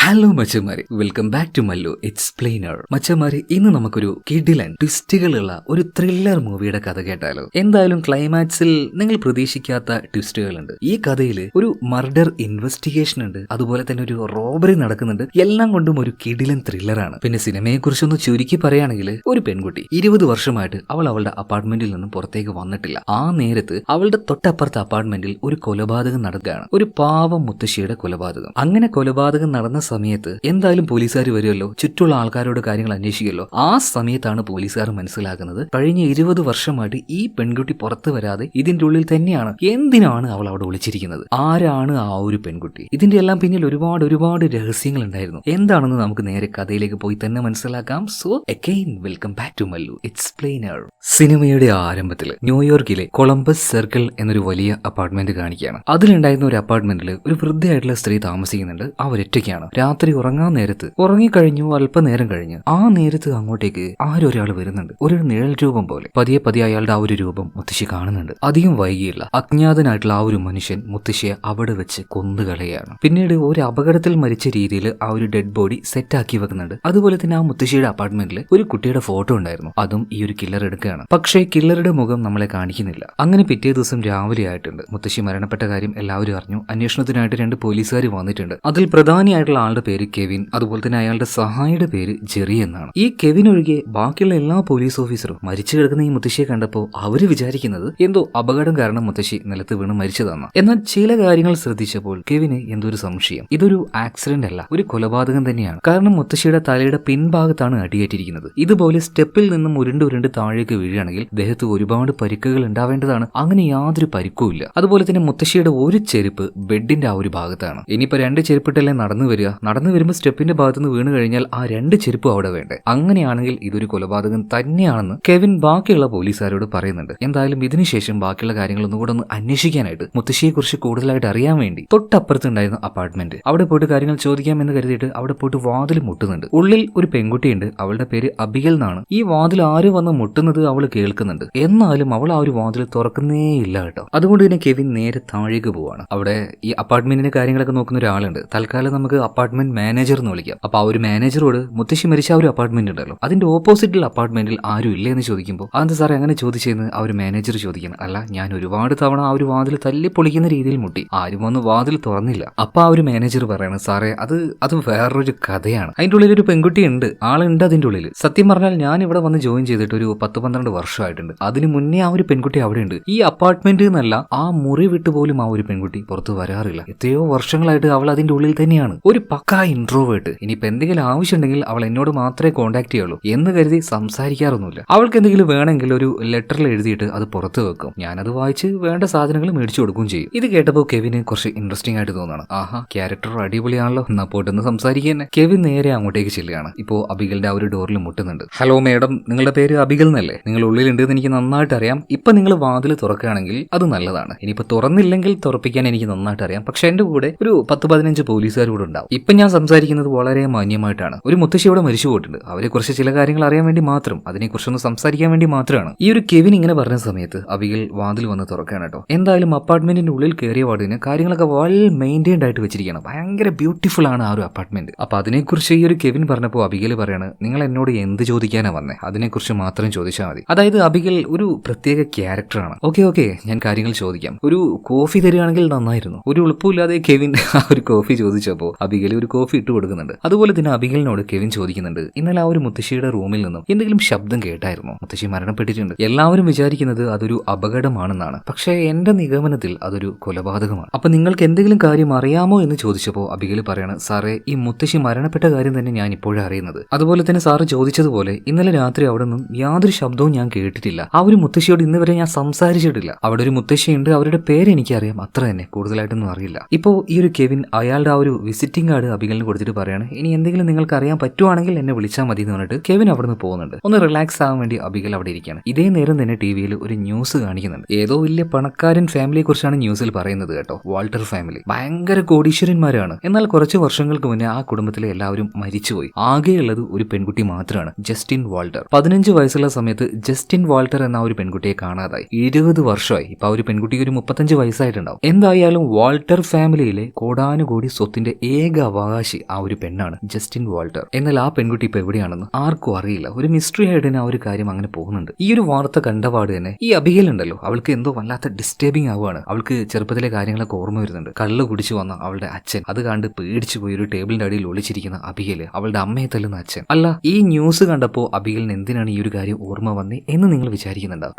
Hello മച്ചന്മാരെ, welcome back to Mallu explainer. മച്ചന്മാരെ, ഇന്ന് നമുക്കൊരു കിടിലൻ ട്വിസ്റ്റുകളുള്ള ഒരു ത്രില്ലർ മൂവിയുടെ കഥ കേട്ടാലോ? എന്തായാലും ക്ലൈമാക്സിൽ നിങ്ങൾ പ്രതീക്ഷിക്കാത്ത ട്വിസ്റ്റുകളുണ്ട്. ഈ കഥയിൽ ഒരു മർഡർ ഇൻവെസ്റ്റിഗേഷൻ ഉണ്ട്, അതുപോലെ തന്നെ ഒരു റോബറി നടക്കുന്നുണ്ട്. എല്ലാം കൊണ്ടും ഒരു കിടിലൻ ത്രില്ലറാണ്. പിന്നെ സിനിമയെ കുറിച്ചൊന്ന് ചുരുക്കി പറയുകയാണെങ്കിൽ, ഒരു പെൺകുട്ടി 20 വർഷമായിട്ട് അവളുടെ അപ്പാർട്ട്മെന്റിൽ നിന്നും പുറത്തേക്ക് വന്നിട്ടില്ല. ആ നേരത്ത് അവളുടെ തൊട്ടപ്പുറത്തെ അപ്പാർട്ട്മെന്റിൽ ഒരു കൊലപാതകം നടക്കുകയാണ്. ഒരു പാവം മുത്തശ്ശിയുടെ കൊലപാതകം. അങ്ങനെ കൊലപാതകം നടന്ന സമയത്ത് എന്തായാലും പോലീസുകാർ വരുമല്ലോ, ചുറ്റുള്ള ആൾക്കാരോട് കാര്യങ്ങൾ അന്വേഷിക്കുമല്ലോ. ആ സമയത്താണ് പോലീസുകാർ മനസ്സിലാക്കുന്നത് കഴിഞ്ഞ 20 വർഷമായിട്ട് ഈ പെൺകുട്ടി പുറത്തു വരാതെ ഇതിന്റെ ഉള്ളിൽ തന്നെയാണ്. എന്തിനാണ് അവൾ അവിടെ ഒളിച്ചിരിക്കുന്നത്? ആരാണ് ആ ഒരു പെൺകുട്ടി? ഇതിന്റെ എല്ലാം പിന്നിൽ ഒരുപാട് രഹസ്യങ്ങൾ ഉണ്ടായിരുന്നു. എന്താണെന്ന് നമുക്ക് നേരെ കഥയിലേക്ക് പോയി തന്നെ മനസ്സിലാക്കാം. So again welcome back to Mallu explainer. സിനിമയുടെ ആരംഭത്തിൽ ന്യൂയോർക്കിലെ കൊളംബസ് സർക്കിൾ എന്നൊരു വലിയ അപ്പാർട്ട്മെന്റ് കാണിക്കുകയാണ്. അതിലുണ്ടായിരുന്ന ഒരു അപ്പാർട്ട്മെന്റിൽ ഒരു വൃദ്ധയായിട്ടുള്ള സ്ത്രീ താമസിക്കുന്നുണ്ട്. അവരൊറ്റയ്ക്കാണ്. രാത്രി ഉറങ്ങാൻ നേരത്ത് ഉറങ്ങിക്കഴിഞ്ഞു. അല്പനേരം കഴിഞ്ഞ് ആ നേരത്ത് അങ്ങോട്ടേക്ക് ആരൊരാൾ വരുന്നുണ്ട്. ഒരു നിഴൽ രൂപം പോലെ. പതിയെ അയാളുടെ ആ ഒരു രൂപം മുത്തശ്ശി കാണുന്നുണ്ട്. അധികം വൈകിയില്ല, അജ്ഞാതനായിട്ടുള്ള ആ ഒരു മനുഷ്യൻ മുത്തശ്ശിയെ അവിടെ വെച്ച് കൊന്നുകളയാണ്. പിന്നീട് ഒരു അപകടത്തിൽ മരിച്ച രീതിയിൽ ആ ഒരു ഡെഡ് ബോഡി സെറ്റ് ആക്കി വെക്കുന്നുണ്ട്. അതുപോലെ തന്നെ ആ മുത്തശ്ശിയുടെ അപ്പാർട്ട്മെന്റിൽ ഒരു കുട്ടിയുടെ ഫോട്ടോ ഉണ്ടായിരുന്നു. അതും ഈ ഒരു കില്ലർ എടുക്കുകയാണ്. പക്ഷേ കില്ലറുടെ മുഖം നമ്മളെ കാണിക്കുന്നില്ല. അങ്ങനെ പിറ്റേ ദിവസം രാവിലെ ആയിട്ടുണ്ട്. മുത്തശ്ശി മരണപ്പെട്ട കാര്യം എല്ലാവരും അറിഞ്ഞു. അന്വേഷണത്തിനായിട്ട് 2 പോലീസുകാർ വന്നിട്ടുണ്ട്. അതിൽ പ്രധാനിയായിട്ടുള്ള ആളുടെ പേര് കെവിൻ, അതുപോലെ തന്നെ അയാളുടെ സഹായിയുടെ പേര് ജെറി എന്നാണ്. ഈ കെവിൻ ഒഴികെ ബാക്കിയുള്ള എല്ലാ പോലീസ് ഓഫീസറും മരിച്ചു കിടക്കുന്ന ഈ മുത്തശ്ശിയെ കണ്ടപ്പോൾ അവര് വിചാരിക്കുന്നത് എന്തോ അപകടം കാരണം മുത്തശ്ശി നിലത്ത് വീണ് മരിച്ചതാണ്. എന്നാൽ ചില കാര്യങ്ങൾ ശ്രദ്ധിച്ചപ്പോൾ കെവിന് എന്തോ ഒരു സംശയം. ഇതൊരു ആക്സിഡന്റ് അല്ല, ഒരു കൊലപാതകം തന്നെയാണ്. കാരണം മുത്തശ്ശിയുടെ തലയുടെ പിൻഭാഗത്താണ് അടിയേറ്റിരിക്കുന്നത്. ഇതുപോലെ സ്റ്റെപ്പിൽ നിന്നും ഉരുണ്ട് താഴേക്ക് വീഴുകയാണെങ്കിൽ ദേഹത്ത് ഒരുപാട് പരിക്കുകൾ ഉണ്ടാവേണ്ടതാണ്. അങ്ങനെ യാതൊരു പരിക്കുമില്ല. അതുപോലെ തന്നെ മുത്തശ്ശിയുടെ ഒരു ചെരുപ്പ് ബെഡിന്റെ ആ ഒരു ഭാഗത്താണ്. ഇനിയിപ്പോ 2 ചെരുപ്പിട്ടല്ലേ നടന്നു വരുമ്പോൾ സ്റ്റെപ്പിന്റെ ഭാഗത്തുനിന്ന് വീണ് കഴിഞ്ഞാൽ ആ 2 ചെരുപ്പും അവിടെ വേണ്ടേ. അങ്ങനെയാണെങ്കിൽ ഇതൊരു കൊലപാതകം തന്നെയാണെന്ന് കെവിൻ ബാക്കിയുള്ള പോലീസുകാരോട് പറയുന്നുണ്ട്. എന്തായാലും ഇതിനുശേഷം ബാക്കിയുള്ള കാര്യങ്ങളൊന്നും കൂടെ ഒന്ന് അന്വേഷിക്കാനായിട്ട്, മുത്തശ്ശിയെ കുറിച്ച് കൂടുതലായിട്ട് അറിയാൻ വേണ്ടി തൊട്ടപ്പുറത്തുണ്ടായിരുന്ന അപ്പാർട്ട്മെന്റ് അവിടെ പോയിട്ട് കാര്യങ്ങൾ ചോദിക്കാമെന്ന് കരുതിയിട്ട് അവിടെ പോയിട്ട് വാതിൽ മുട്ടുന്നുണ്ട്. ഉള്ളിൽ ഒരു പെൺകുട്ടിയുണ്ട്. അവളുടെ പേര് അബിഗൽ എന്നാണ്. ഈ വാതിൽ ആര് വന്ന് മുട്ടുന്നത് അവൾ കേൾക്കുന്നുണ്ട്. എന്നാലും അവൾ ആ ഒരു വാതിൽ തുറക്കുന്നേ ഇല്ല കേട്ടോ. അതുകൊണ്ട് തന്നെ കെവിൻ നേരെ താഴേക്ക് പോവാണ്. അവിടെ ഈ അപ്പാർട്ട്മെന്റിന്റെ കാര്യങ്ങളൊക്കെ നോക്കുന്ന ഒരാളുണ്ട്. തൽക്കാലം നമുക്ക് അപ്പാർട്ട്മെന്റ് മാനേജർ എന്ന് വിളിക്കാം. അപ്പൊ ആ ഒരു മാനേജറോട് മുത്തശ്ശി മരിച്ച ആ ഒരു അപ്പാർട്ട്മെന്റ് ഉണ്ടല്ലോ, അതിന്റെ ഓപ്പോസിറ്റുള്ള അപ്പാർട്ട്മെന്റിൽ ആരും ഇല്ലേ എന്ന് ചോദിക്കുമ്പോൾ അതെന്താ സാറേ അങ്ങനെ ചോദിച്ചെന്ന് ആ ഒരു മാനേജർ ചോദിക്കണം. അല്ല, ഞാൻ ഒരുപാട് തവണ ആ ഒരു വാതിൽ തല്ലി പൊളിക്കുന്ന രീതിയിൽ മുട്ടി, ആരും വന്ന് വാതിൽ തുറന്നില്ല. അപ്പൊ ആ ഒരു മാനേജർ പറയാണ്, സാറേ അത് വേറൊരു കഥയാണ്. അതിന്റെ ഉള്ളിൽ ഒരു പെൺകുട്ടി ഉണ്ട്, ആളുണ്ട് അതിന്റെ ഉള്ളിൽ. സത്യം പറഞ്ഞാൽ ഞാൻ ഇവിടെ വന്ന് ജോയിൻ ചെയ്തിട്ട് ഒരു 10-12 വർഷമായിട്ടുണ്ട്. അതിന് മുന്നേ ആ ഒരു പെൺകുട്ടി അവിടെ ഉണ്ട്. ഈ അപ്പാർട്ട്മെന്റ് എന്നല്ല, ആ മുറി വിട്ട് പോലും ആ ഒരു പെൺകുട്ടി പുറത്ത് വരാറില്ല. എത്രയോ വർഷങ്ങളായിട്ട് അവൾ അതിന്റെ ഉള്ളിൽ തന്നെയാണ്. ഒരു പക്കാ ഇൻട്രോവേർട്ട്. ഇനിയിപ്പോ എന്തെങ്കിലും ആവശ്യമുണ്ടെങ്കിൽ അവൾ എന്നോട് മാത്രമേ കോൺടാക്ട് ചെയ്യുള്ളൂ എന്ന് കരുതി സംസാരിക്കാറൊന്നുമില്ല. അവൾക്ക് എന്തെങ്കിലും വേണമെങ്കിൽ ഒരു ലെറ്ററിൽ എഴുതിയിട്ട് അത് പുറത്ത് വെക്കും. ഞാനത് വായിച്ച് വേണ്ട സാധനങ്ങൾ മേടിച്ചു കൊടുക്കുകയും ചെയ്യും. ഇത് കേട്ടപ്പോൾ കെവിന് കുറച്ച് ഇൻട്രസ്റ്റിംഗ് ആയിട്ട് തോന്നാണ്. ആഹാ, ക്യാരക്ടർ അടിപൊളിയാണല്ലോ, എന്നാ പോട്ടെന്ന് സംസാരിക്കാൻ കെവിൻ നേരെ അങ്ങോട്ടേക്ക് ചെല്ലുകയാണ്. ഇപ്പോ അബിഗലിന്റെ ആ ഒരു ഡോറിൽ മുട്ടുന്നുണ്ട്. ഹലോ മേഡം, നിങ്ങളുടെ പേര് അബിഗൽ എന്നല്ലേ? നിങ്ങൾ ഉള്ളിലുണ്ടെന്ന് എനിക്ക് നന്നായിട്ട് അറിയാം. ഇപ്പൊ നിങ്ങൾ വാതിൽ തുറക്കുകയാണെങ്കിൽ അത് നല്ലതാണ്. ഇനിയിപ്പോ തുറന്നില്ലെങ്കിൽ തുറപ്പിക്കാൻ എനിക്ക് നന്നായിട്ട് അറിയാം. പക്ഷെ എന്റെ കൂടെ ഒരു 10-15 പോലീസുകാർ കൂടെ ഉണ്ടാവും. ഇപ്പൊ ഞാൻ സംസാരിക്കുന്നത് വളരെ മാന്യമായിട്ടാണ്. ഒരു മുത്തശ്ശി ഇവിടെ മരിച്ചു പോയിട്ടുണ്ട്. അവരെ കുറിച്ച് ചില കാര്യങ്ങൾ അറിയാൻ വേണ്ടി മാത്രം, അതിനെക്കുറിച്ചൊന്ന് സംസാരിക്കാൻ വേണ്ടി മാത്രമാണ്. ഈ ഒരു കെവിൻ ഇങ്ങനെ പറഞ്ഞ സമയത്ത് അബിഗൽ വാതിൽ വന്ന് തുറക്കുകയാണ് കേട്ടോ. എന്തായാലും അപ്പാർട്ട്മെന്റിന്റെ ഉള്ളിൽ കയറിയ പാടിന് കാര്യങ്ങളൊക്കെ വെൽ മെയിൻറ്റൈൻഡ് ആയിട്ട് വെച്ചിരിക്കണം. ഭയങ്കര ബ്യൂട്ടിഫുൾ ആണ് ആ ഒരു അപ്പാർട്ട്മെന്റ്. അപ്പൊ അതിനെക്കുറിച്ച് ഈ ഒരു കെവിൻ പറഞ്ഞപ്പോൾ അബിഗൽ പറയാണ്, നിങ്ങൾ എന്നോട് എന്ത് ചോദിക്കാനാ വന്നേ, അതിനെക്കുറിച്ച് മാത്രം ചോദിച്ചാൽ മതി. അതായത് അബിഗൽ ഒരു പ്രത്യേക ക്യാരക്ടറാണ്. ഓക്കെ, ഞാൻ കാര്യങ്ങൾ ചോദിക്കാം. ഒരു കോഫി തരികയാണെങ്കിൽ നന്നായിരുന്നു. ഒരു എളുപ്പമില്ലാതെ കെവിൻ ആ ഒരു കോഫി ചോദിച്ചപ്പോൾ അബിഗൽ ഒരു കോഫി ഇട്ട് കൊടുക്കുന്നുണ്ട്. അതുപോലെ തന്നെ അബിഗലിനോട് കെവിൻ ചോദിക്കുന്നുണ്ട്, ഇന്നലെ ആ ഒരു മുത്തശ്ശിയുടെ റൂമിൽ നിന്നും എന്തെങ്കിലും ശബ്ദം കേട്ടായിരുന്നോ? മുത്തശ്ശി മരണപ്പെട്ടിട്ടുണ്ട്. എല്ലാവരും വിചാരിക്കുന്നത് അതൊരു അപകടമാണെന്നാണ്. പക്ഷേ എന്റെ നിഗമനത്തിൽ അതൊരു കൊലപാതകമാണ്. അപ്പൊ നിങ്ങൾക്ക് എന്തെങ്കിലും കാര്യം അറിയാമോ എന്ന് ചോദിച്ചപ്പോൾ അബിഗൽ പറയാണ്, സാറേ, ഈ മുത്തശ്ശി മരണപ്പെട്ട കാര്യം തന്നെ ഞാൻ ഇപ്പോഴും അറിയുന്നത്. അതുപോലെ തന്നെ സാറ് ചോദിച്ചതുപോലെ ഇന്നലെ രാത്രി അവിടെ നിന്നും യാതൊരു ശബ്ദവും ഞാൻ കേട്ടിട്ടില്ല. ആ ഒരു മുത്തശ്ശിയോട് ഇന്ന് വരെ ഞാൻ സംസാരിച്ചിട്ടില്ല. അവിടെ ഒരു മുത്തശ്ശിയുണ്ട്, അവരുടെ പേര് എനിക്കറിയാം, അത്ര തന്നെ, കൂടുതലായിട്ടൊന്നും അറിയില്ല. ഇപ്പോ ഈ ഒരു കെവിൻ അയാളുടെ ആ ഒരു വിസിറ്റിംഗ് കാർഡ് അബിഗലിന് കൊടുത്തിട്ട് പറയാണ്, ഇനി എന്തെങ്കിലും നിങ്ങൾക്ക് അറിയാൻ പറ്റുവാണെങ്കിൽ എന്നെ വിളിച്ചാൽ മതി എന്ന് പറഞ്ഞിട്ട് കെവിൻ അവിടെ നിന്ന് പോകുന്നുണ്ട്. ഒന്ന് റിലാക്സ് ആവാൻ വേണ്ടി അബിഗൽ അവിടെ ഇരിക്കുകയാണ്. ഇതേ നേരം തന്നെ ടിവിയിൽ ഒരു ന്യൂസ് കാണിക്കുന്നുണ്ട്. ഏതോ വലിയ പണക്കാരൻ ഫാമിലിയെ കുറിച്ചാണ് ന്യൂസിൽ പറയുന്നത് കേട്ടോ. വാൾട്ടർ ഫാമിലി ഭയങ്കര കോടീശ്വരന്മാരാണ്. എന്നാൽ കുറച്ച് വർഷങ്ങൾക്ക് മുന്നേ ആ കുടുംബത്തിലെ എല്ലാവരും മരിച്ചുപോയി. ആകെയുള്ളത് ഒരു പെൺകുട്ടി മാത്രമാണ്, ജസ്റ്റിൻ വാൾട്ടർ. 15 വയസ്സുള്ള സമയത്ത് ജസ്റ്റിൻ വാൾട്ടർ എന്ന ഒരു പെൺകുട്ടിയെ കാണാതായി. 20 വർഷമായി. ഇപ്പൊ ആ ഒരു പെൺകുട്ടിക്ക് ഒരു 35 വയസ്സായിട്ടുണ്ടാവും. എന്തായാലും വാൾട്ടർ ഫാമിലിയിലെ കോടാനുകോടി സ്വത്തിന്റെ ഏക അവകാശി ആ ഒരു പെണ്ണാണ് ജസ്റ്റിൻ വാൾട്ടർ. എന്നാൽ ആ പെൺകുട്ടി ഇപ്പൊ എവിടെയാണെന്ന് ആർക്കും അറിയില്ല. ഒരു മിസ്റ്ററി ആയിട്ട് തന്നെ ആ ഒരു കാര്യം അങ്ങനെ പോകുന്നുണ്ട്. ഈ ഒരു വാർത്ത കണ്ടപാട് തന്നെ ഈ അബിഗേൽ ഉണ്ടല്ലോ, അവൾക്ക് എന്തോ വല്ലാത്ത ഡിസ്റ്റർബിംഗ് ആവുകയാണ്. അവൾക്ക് ചെറുപ്പത്തിലെ കാര്യങ്ങളൊക്കെ ഓർമ്മ വരുന്നുണ്ട്. കള്ള് കുടിച്ചു വന്ന അവളുടെ അച്ഛൻ, അത് കണ്ട് പേടിച്ചു പോയി ഒരു ടേബിളിന്റെ അടിയിൽ ഒളിച്ചിരിക്കുന്ന അബിഗേല്, അവളുടെ അമ്മയെ തല്ലുന്ന അച്ഛൻ. അല്ല, ഈ ന്യൂസ് കണ്ടപ്പോൾ അബിഗേലിന് എന്തിനാണ് ഈ ഒരു കാര്യം ഓർമ്മ വന്നേ എന്ന് നിങ്ങൾ വിചാരിക്കുന്നുണ്ടാവും.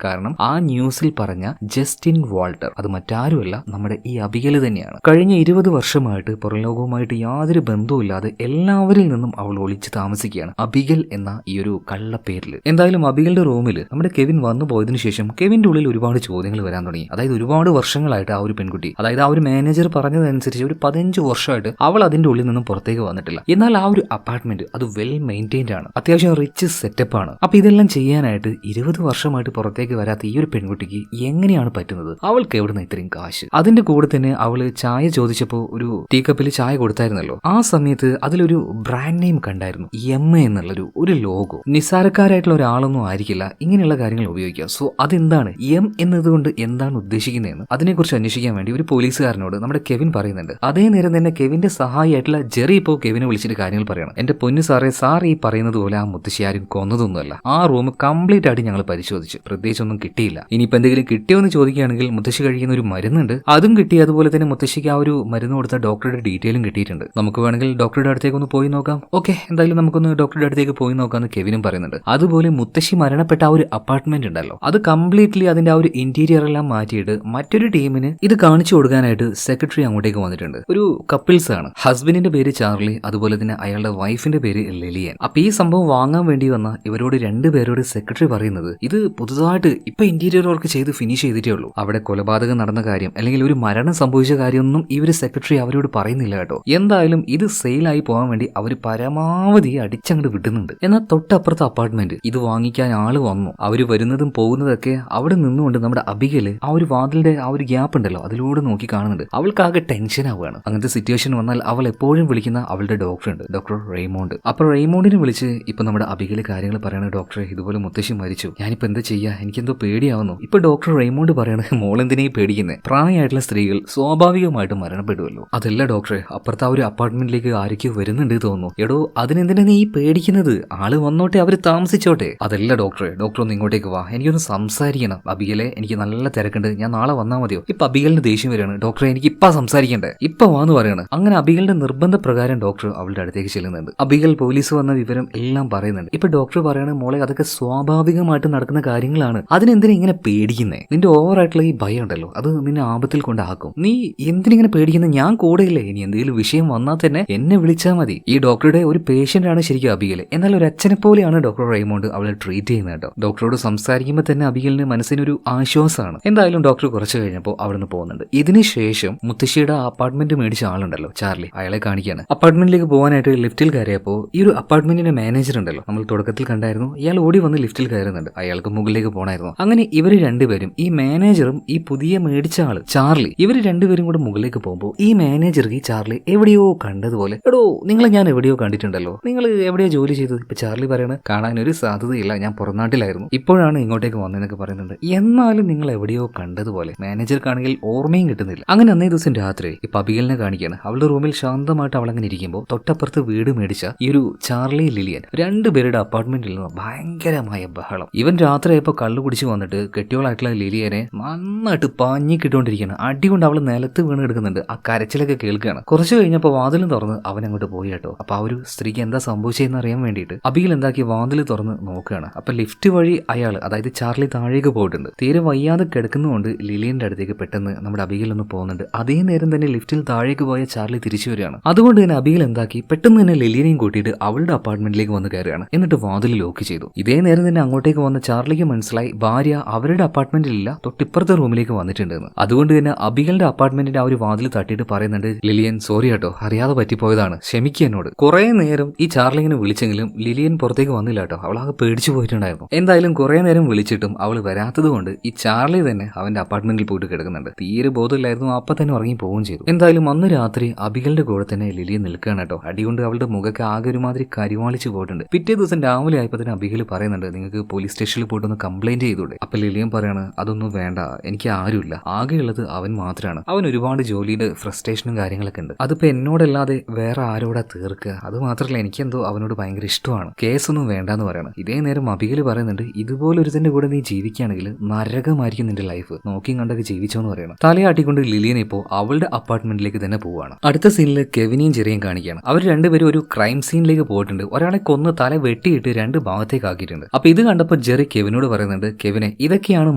കാരണം ആ ന്യൂസിൽ പറഞ്ഞ ജസ്റ്റിൻ വാൾട്ടർ അത് മറ്റാരുമല്ല, നമ്മുടെ ഈ അബിഗേല് തന്നെയാണ്. കഴിഞ്ഞ 20 വർഷമായിട്ട് പുറംലോകവുമായിട്ട് യാതൊരു ബന്ധവുമില്ലാതെ എല്ലാവരിൽ നിന്നും അവൾ ഒളിച്ച് താമസിക്കുകയാണ്, അബിഗേൽ എന്ന ഈ ഒരു കള്ള പേരിൽ. എന്തായാലും അബിഗേലിന്റെ റൂമിൽ നമ്മുടെ കെവിൻ വന്നു പോയതിനു ശേഷം കെവിന്റെ ഉള്ളിൽ ഒരുപാട് ചോദ്യങ്ങൾ വരാൻ തുടങ്ങി. അതായത് ഒരുപാട് വർഷങ്ങളായിട്ട് ആ ഒരു പെൺകുട്ടി, അതായത് ആ ഒരു മാനേജർ പറഞ്ഞതനുസരിച്ച് ഒരു 15 വർഷമായിട്ട് അവൾ അതിന്റെ ഉള്ളിൽ നിന്നും പുറത്തേക്ക് വന്നിട്ടില്ല. എന്നാൽ ആ ഒരു അപ്പാർട്ട്മെന്റ് അത് വെൽ മെയിൻറ്റൈൻഡ് ആണ്, അത്യാവശ്യം റിച്ച് സെറ്റപ്പ് ആണ്. അപ്പൊ ഇതെല്ലാം ചെയ്യാനായിട്ട് 20 വർഷമായിട്ട് പുറത്തേക്ക് വരാത്ത ഈ ഒരു പെൺകുട്ടിക്ക് എങ്ങനെയാണ് പറ്റുന്നത്? അവൾക്ക് എവിടുന്ന് ഇത്രയും കാശ്? അതിന്റെ കൂടെ തന്നെ അവള് ചായ ചോദിച്ചപ്പോൾ ഒരു ടീ കപ്പിൽ ചായ കൊടുത്തായിരുന്നല്ലോ, ആ സമയത്ത് അതിലൊരു ബ്രാൻഡ് നെയിം കണ്ടായിരുന്നു, എം എന്നുള്ളൊരു ലോഗോ. നിസ്സാരക്കാരായിട്ടുള്ള ഒരാളൊന്നും ആയിരിക്കില്ല ഇങ്ങനെയുള്ള കാര്യങ്ങൾ ഉപയോഗിക്കുക. സോ അതെന്താണ് എം എന്നതുകൊണ്ട് എന്താണ് ഉദ്ദേശിക്കുന്നതെന്ന് അതിനെക്കുറിച്ച് അന്വേഷിക്കാൻ വേണ്ടി ഒരു പോലീസുകാരനോട് നമ്മുടെ കെവിൻ പറയുന്നുണ്ട്. അതേ നേരം തന്നെ കെവിന്റെ സഹായിയായിട്ടുള്ള ജെറി ഇപ്പോൾ കെവിനെ വിളിച്ചിട്ട് കാര്യങ്ങൾ പറയണം. എന്റെ പൊന്നു സാറേ, സാർ ഈ പറയുന്നത് പോലെ ആ മുത്തശ്ശി ആരും കൊന്നതൊന്നുമല്ല. ആ റൂം കംപ്ലീറ്റ് ആയിട്ട് ഞങ്ങൾ പരിശോധിച്ചു, പ്രത്യേകിച്ചൊന്നും കിട്ടിയില്ല. ഇനിയിപ്പോൾ എന്തെങ്കിലും കിട്ടിയോ എന്ന് ചോദിക്കുകയാണെങ്കിൽ മുത്തശ്ശി കഴിക്കുന്ന ഒരു മരുന്നുണ്ട്, അതും കിട്ടി. അതുപോലെ തന്നെ മുത്തശ്ശിക്ക് ആ ഒരു മരുന്ന് കൊടുത്ത ഡോക്ടറുടെ ഡീറ്റെയിലും കിട്ടിയിട്ടുണ്ട്. നമുക്ക് വേണമെങ്കിൽ ഡോക്ടറുടെ അടുത്തേക്ക് ഒന്ന് പോയി നോക്കാം. ഓക്കെ, എന്തായാലും നമുക്കൊന്ന് ഡോക്ടറുടെ അടുത്തേക്ക് പോയി നോക്കാമെന്ന് കെവിനും പറയുന്നുണ്ട്. അതുപോലെ മുത്തശ്ശി മരണപ്പെട്ട ആ ഒരു അപ്പാർട്ട്മെന്റ് ഉണ്ടല്ലോ, അത് കംപ്ലീറ്റ്ലി അതിന്റെ ആ ഒരു ഇന്റീരിയർ എല്ലാം മാറ്റിയിട്ട് മറ്റൊരു ടീമിന് ഇത് കാണിച്ചു കൊടുക്കാനായിട്ട് സെക്രട്ടറി അങ്ങോട്ടേക്ക് വന്നിട്ടുണ്ട്. ഒരു കപ്പിൾസ് ആണ്, ഹസ്ബൻഡിന്റെ പേര് ചാർലി, അതുപോലെ തന്നെ അയാളുടെ വൈഫിന്റെ പേര് ലിലിയൻ. അപ്പൊ ഈ സംഭവം വാങ്ങാൻ വേണ്ടി വന്ന ഇവരോട് രണ്ടുപേരോട് സെക്രട്ടറി പറയുന്നത്, ഇത് പുതുതായിട്ട് ഇപ്പൊ ഇന്റീരിയർ വർക്ക് ചെയ്ത് ഫിനിഷ് ചെയ്തിട്ടേ ഉള്ളൂ, അവിടെ കൊലപാതകം നടന്ന കാര്യം അല്ലെങ്കിൽ ഒരു മരണം സംഭവിച്ച കാര്യമൊന്നും ഇവര് സെക്രട്ടറി അവരോട് പറയുന്നില്ല കേട്ടോ. എന്തായാലും ഇത് സെയിലായി പോകാൻ വേണ്ടി അവർ പരമാവധി അടിച്ചങ്ങോട്ട് വിടുന്നുണ്ട്. എന്നാൽ തൊട്ടപ്പുറത്തെ അപ്പാർട്ട്മെന്റ് ഇത് വാങ്ങിക്കാൻ ആള് വന്നു. അവര് വരുന്നതും പോകുന്നതൊക്കെ അവിടെ നിന്നുകൊണ്ട് നമ്മുടെ അബിഗേല് ആ ഒരു വാതിലിന്റെ ആ ഒരു ഗ്യാപ്പ് ഉണ്ടല്ലോ അതിലൂടെ നോക്കി കാണുന്നുണ്ട്. അവൾക്കാകെ ടെൻഷൻ ആവുകയാണ്. അങ്ങനത്തെ സിറ്റുവേഷൻ വന്നാൽ അവൾ എപ്പോഴും വിളിക്കുന്ന അവളുടെ ഡോക്ടർ ഉണ്ട്, ഡോക്ടർ റെയ്മോണ്ട്. അപ്പൊ റെയ്മോണ്ടിനെ വിളിച്ച് ഇപ്പൊ നമ്മുടെ അബിഗേല് കാര്യങ്ങൾ പറയണ, ഡോക്ടറെ ഇതുപോലെ മുത്തശ്ശി മരിച്ചു, ഞാനിപ്പോ എന്താ ചെയ്യാ, എനിക്കെന്തോ പേടിയാവുന്നു. ഇപ്പൊ ഡോക്ടർ റെയ്മോണ്ട് പറയണ, മോളെന്തിനേയും പേടിക്കുന്നത്, പ്രായമായിട്ടുള്ള സ്ത്രീകൾ സ്വാഭാവികമായിട്ട് മരണപ്പെടുമല്ലോ. അതല്ല ഡോക്ടറെ, അപ്പുറത്തെ ആ ഒരു അപ്പാർട്ട്മെന്റിലേക്ക് ആരൊക്കെയോ വരുന്നുണ്ട് തോന്നുന്നു. എടോ അതിനെന്തിനാ നീ പേടിക്കുന്നത്, ആള് വന്നോട്ടെ, അവര് താമസിച്ചോട്ടെ. അതല്ല ഡോക്ടറെ, ഡോക്ടർ ഒന്ന് ഇങ്ങോട്ടേക്ക് വാ, എനിക്കൊന്ന് സംസാരിക്കണം. അബിഗേലെ, എനിക്ക് നല്ല തിരക്കുണ്ട്, ഞാൻ നാളെ വന്നാൽ മതിയോ? ഇപ്പൊ അബിഗേലിന് ദേഷ്യം വരികയാണ്, ഡോക്ടറെ എനിക്ക് ഇപ്പൊ സംസാരിക്കണ്ടേ, ഇപ്പൊ വാന്ന് പറയാണ്. അങ്ങനെ അബിഗേലിന്റെ നിർബന്ധ പ്രകാരം ഡോക്ടർ അവളുടെ അടുത്തേക്ക് ചെല്ലുന്നുണ്ട്. അബിഗേൽ പോലീസ് വന്ന വിവരം എല്ലാം പറയുന്നുണ്ട്. ഇപ്പൊ ഡോക്ടർ പറയാണ്, മോളെ അതൊക്കെ സ്വാഭാവികമായിട്ട് നടക്കുന്ന കാര്യങ്ങളാണ്, അതിനെന്തിനാ ഇങ്ങനെ പേടിക്കുന്നേ? നിന്റെ ഓവറായിട്ടുള്ള ഈ ഭയം ഉണ്ടല്ലോ അത് നിന്നെ ആപത്തിൽ കൊണ്ടാക്കും. നീ എന്തിനിങ്ങനെ പേടിക്കുന്നത്? ഞാൻ കൂടെയില്ലേ, ഇനി എന്തെങ്കിലും വിഷയം വന്നാൽ തന്നെ എന്നെ വിളിച്ചാൽ മതി. ഈ ഡോക്ടറുടെ ഒരു പേഷ്യന്റ് ആണ് ശരിക്കും അബിഗേൽ. എന്നാൽ ഒരു അച്ഛനെ പോലെയാണ് ഡോക്ടർ റെയ്മോണ്ട് അവളെ ട്രീറ്റ് ചെയ്യുന്നത് കേട്ടോ. ഡോക്ടറോട് സംസാരിക്കുമ്പോൾ തന്നെ അബിഗേലിന് മനസ്സിനൊരു ആശ്വാസമാണ്. എന്തായാലും ഡോക്ടർ കുറച്ച് കഴിഞ്ഞപ്പോൾ അവിടുന്ന് പോകുന്നുണ്ട്. ഇതിനുശേഷം മുത്തശ്ശിയുടെ അപ്പാർട്ട്മെന്റ് മേടിച്ച ആളുണ്ടല്ലോ ചാർലി, അയാളെ കാണിക്കാണ്. അപ്പാർട്ട്മെന്റിലേക്ക് പോകാനായിട്ട് ലിഫ്റ്റിൽ കയറിയപ്പോൾ ഈ ഒരു അപ്പാർട്ട്മെന്റിന്റെ മാനേജർ ഉണ്ടല്ലോ, നമ്മൾ തുടക്കത്തിൽ കണ്ടായിരുന്നു, ഇയാൾ ഓടി വന്ന് ലിഫ്റ്റിൽ കയറുന്നുണ്ട്. അയാൾക്ക് മുകളിലേക്ക് പോകണമായിരുന്നു. അങ്ങനെ ഇവര് രണ്ടുപേരും, ഈ മാനേജറും ഈ പുതിയ മേടിച്ച ആള് ചാർലി, ഇവര് രണ്ടുപേരും കൂടെ മുകളിലേക്ക് പോകുമ്പോൾ ഈ മാനേജർക്ക് ഈ ചാർലി എവിടെയോ കണ്ടതുപോലെ, എടോ നിങ്ങളെ ഞാൻ എവിടെയോ കണ്ടിട്ടുണ്ടല്ലോ, നിങ്ങൾ എവിടെയോ ജോലി ചെയ്തത്? ഇപ്പൊ ചാർലി പറയണ, കാണാനൊരു സാധ്യതയില്ല, ഞാൻ പുറംനാട്ടിലായിരുന്നു, ഇപ്പോഴാണ് ഇങ്ങോട്ടേക്ക് വന്നതെന്നൊക്കെ പറയുന്നുണ്ട്. എന്നാലും നിങ്ങൾ എവിടെയോ കണ്ടതുപോലെ. മാനേജർക്കാണെങ്കിൽ ഓർമ്മയും കിട്ടുന്നില്ല. അങ്ങനെ അന്നേ ദിവസം രാത്രി ഇപ്പൊ അബിഗേലിനെ കാണിക്കാണ്. അവളുടെ റൂമിൽ ശാന്തമായിട്ട് അവളങ്ങനെ ഇരിക്കുമ്പോൾ തൊട്ടപ്പുറത്ത് വീട് മേടിച്ച ഈ ഒരു ചാർലി ലിലിയൻ രണ്ടുപേരുടെ അപ്പാർട്ട്മെന്റിൽ നിന്ന് ഭയങ്കരമായ ബഹളം. ഇവൻ രാത്രിയായപ്പോൾ കള്ളു കുടിച്ച് വന്നിട്ട് കെട്ടിയോളായിട്ടുള്ള ലിലിയനെ നന്നായിട്ട് പാഞ്ഞിക്കിട്ടുകൊണ്ടിരിക്കുകയാണ്. അടികൊണ്ട് അവൾ നിലത്ത് വീണ് എടുക്കുന്നുണ്ട്. ആ കരച്ചിലൊക്കെ കേൾക്കുകയാണ്. കുറച്ച് കഴിഞ്ഞപ്പോൾ വാതിലും തുറന്ന് അവൻ അങ്ങോട്ട് പോയി കേട്ടോ. അപ്പൊ ആ ഒരു സ്ത്രീക്ക് എന്താ സംഭവിച്ചതെന്ന് അറിയാൻ വേണ്ടിയിട്ട് അബിഗേൽ എന്താക്കി വാതിൽ തുറന്ന് നോക്കുകയാണ്. അപ്പൊ ലിഫ്റ്റ് വഴി അയാൾ, അതായത് ചാർലി താഴേക്ക് പോയിട്ടുണ്ട്. തീരെ വയ്യാതെ കിടക്കുന്നതുകൊണ്ട് ലിലിയന്റെ അടുത്തേക്ക് പെട്ടെന്ന് നമ്മുടെ അബിഗേൽ ഒന്ന് പോകുന്നുണ്ട്. അതേ നേരം തന്നെ ലിഫ്റ്റിൽ താഴേക്ക് പോയ ചാർലി തിരിച്ചു വരികയാണ്. അതുകൊണ്ട് തന്നെ അബിഗേൽ എന്താക്കി പെട്ടെന്ന് തന്നെ ലിലിയനെയും കൂട്ടിയിട്ട് അവളുടെ അപ്പാർട്ട്മെന്റിലേക്ക് വന്ന് കയറുകയാണ്. എന്നിട്ട് വാതിൽ ലോക്ക് ചെയ്തു. ഇതേ നേരം തന്നെ അങ്ങോട്ടേക്ക് വന്ന ചാർലിക്ക് മനസ്സിലായി ഭാര്യ അവരുടെ അപ്പാർട്ട്മെന്റിലില്ല, തൊട്ടിപ്പുറത്തെ റൂമിലേക്ക് വന്നിട്ടുണ്ടെന്ന്. അതുകൊണ്ട് തന്നെ അബിഗേലിന്റെ അപ്പാർട്ട്മെന്റിന്റെ ആ ഒരു വാതിൽ തട്ടിയിട്ട് പറയുന്നുണ്ട്, ലിലിയൻ സോറി കേട്ടോ, അറിയാതെ പറ്റിപ്പോയതാണ്, ക്ഷമിക്കുക എന്നോട്. കുറെ നേരം ഈ ചാർലി ഇങ്ങനെ വിളിച്ചെങ്കിലും ലിലിയൻ പുറത്തേക്ക് വന്നില്ല കേട്ടോ. അവളാകെ പേടിച്ചു പോയിട്ടുണ്ടായിരുന്നു. എന്തായാലും കുറെ നേരം വിളിച്ചിട്ടും അവൾ വരാത്തത് കൊണ്ട് ഈ ചാർലി തന്നെ അവന്റെ അപ്പാർട്ട്മെന്റിൽ പോയിട്ട് കിടക്കുന്നുണ്ട്. തീരെ ബോധമില്ലായിരുന്നു, അപ്പൊ തന്നെ ഉറങ്ങി പോവുകയും ചെയ്തു. എന്തായാലും അന്ന് രാത്രി അബിഗേലിന്റെ കൂടെ തന്നെ ലിലിയൻ നിൽക്കുകയാണ് കേട്ടോ. അടികൊണ്ട് അവളുടെ മുഖಕ್ಕೆ ആകെ ഒരുമാതിരി കരിവാളിച്ചു പോയിട്ടുണ്ട്. പിറ്റേ ദിവസം രാവിലെ ആയപ്പോൾ തന്നെ അബിഗേൽ പറയുന്നുണ്ട്, നിങ്ങൾക്ക് പോലീസ് സ്റ്റേഷനിൽ പോയിട്ടൊന്ന് കംപ്ലൈന്റ് ചെയ്തൂടെ? അപ്പൊ ലിലിയൻ പറയാണ്, അതൊന്നും വേണ്ട, എനിക്ക് ആരുമില്ല, ആകെയുള്ളത് അവൻ മാത്രമാണ്. അവൻ ഒരുപാട് ജോലിയുടെ ഫ്രസ്ട്രേഷനും കാര്യങ്ങളൊക്കെ ഉണ്ട്, അതിപ്പോ എന്നോടല്ലാതെ വേറെ ആരോടാ തീർക്കുക? അത് മാത്രമല്ല എനിക്കെന്തോ അവനോട് ഭയങ്കര ഇഷ്ടമാണ്, കേസൊന്നും വേണ്ടെന്ന് പറയണം. ഇതേ നേരം അബിഗൽ പറയുന്നുണ്ട്, ഇതുപോലെ ഒരുത്തന്റെ കൂടെ നീ ജീവിക്കുകയാണെങ്കിൽ നരകമായിരിക്കും നിന്റെ ലൈഫ്, നോക്കിയും കണ്ടൊക്കെ ജീവിച്ചോന്ന് പറയണം. തലയാട്ടിക്കൊണ്ട് ലിലിയൻ ഇപ്പോൾ അവളുടെ അപ്പാർട്ട്മെന്റിലേക്ക് തന്നെ പോവാണ്. അടുത്ത സീനിൽ കെവിനെയും ജെറിയും കാണിക്കുകയാണ്. അവർ രണ്ടുപേരും ഒരു ക്രൈം സീനിലേക്ക് പോയിട്ടുണ്ട്. ഒരാളെ കൊന്ന് തല വെട്ടിയിട്ട് 2 ഭാഗത്തേക്ക് ആക്കിയിട്ടുണ്ട്. അപ്പൊ ഇത് കണ്ടപ്പോൾ ജെറി കെവിനോട് പറയുന്നുണ്ട്, കെവിനെ ഇതൊക്കെയാണ്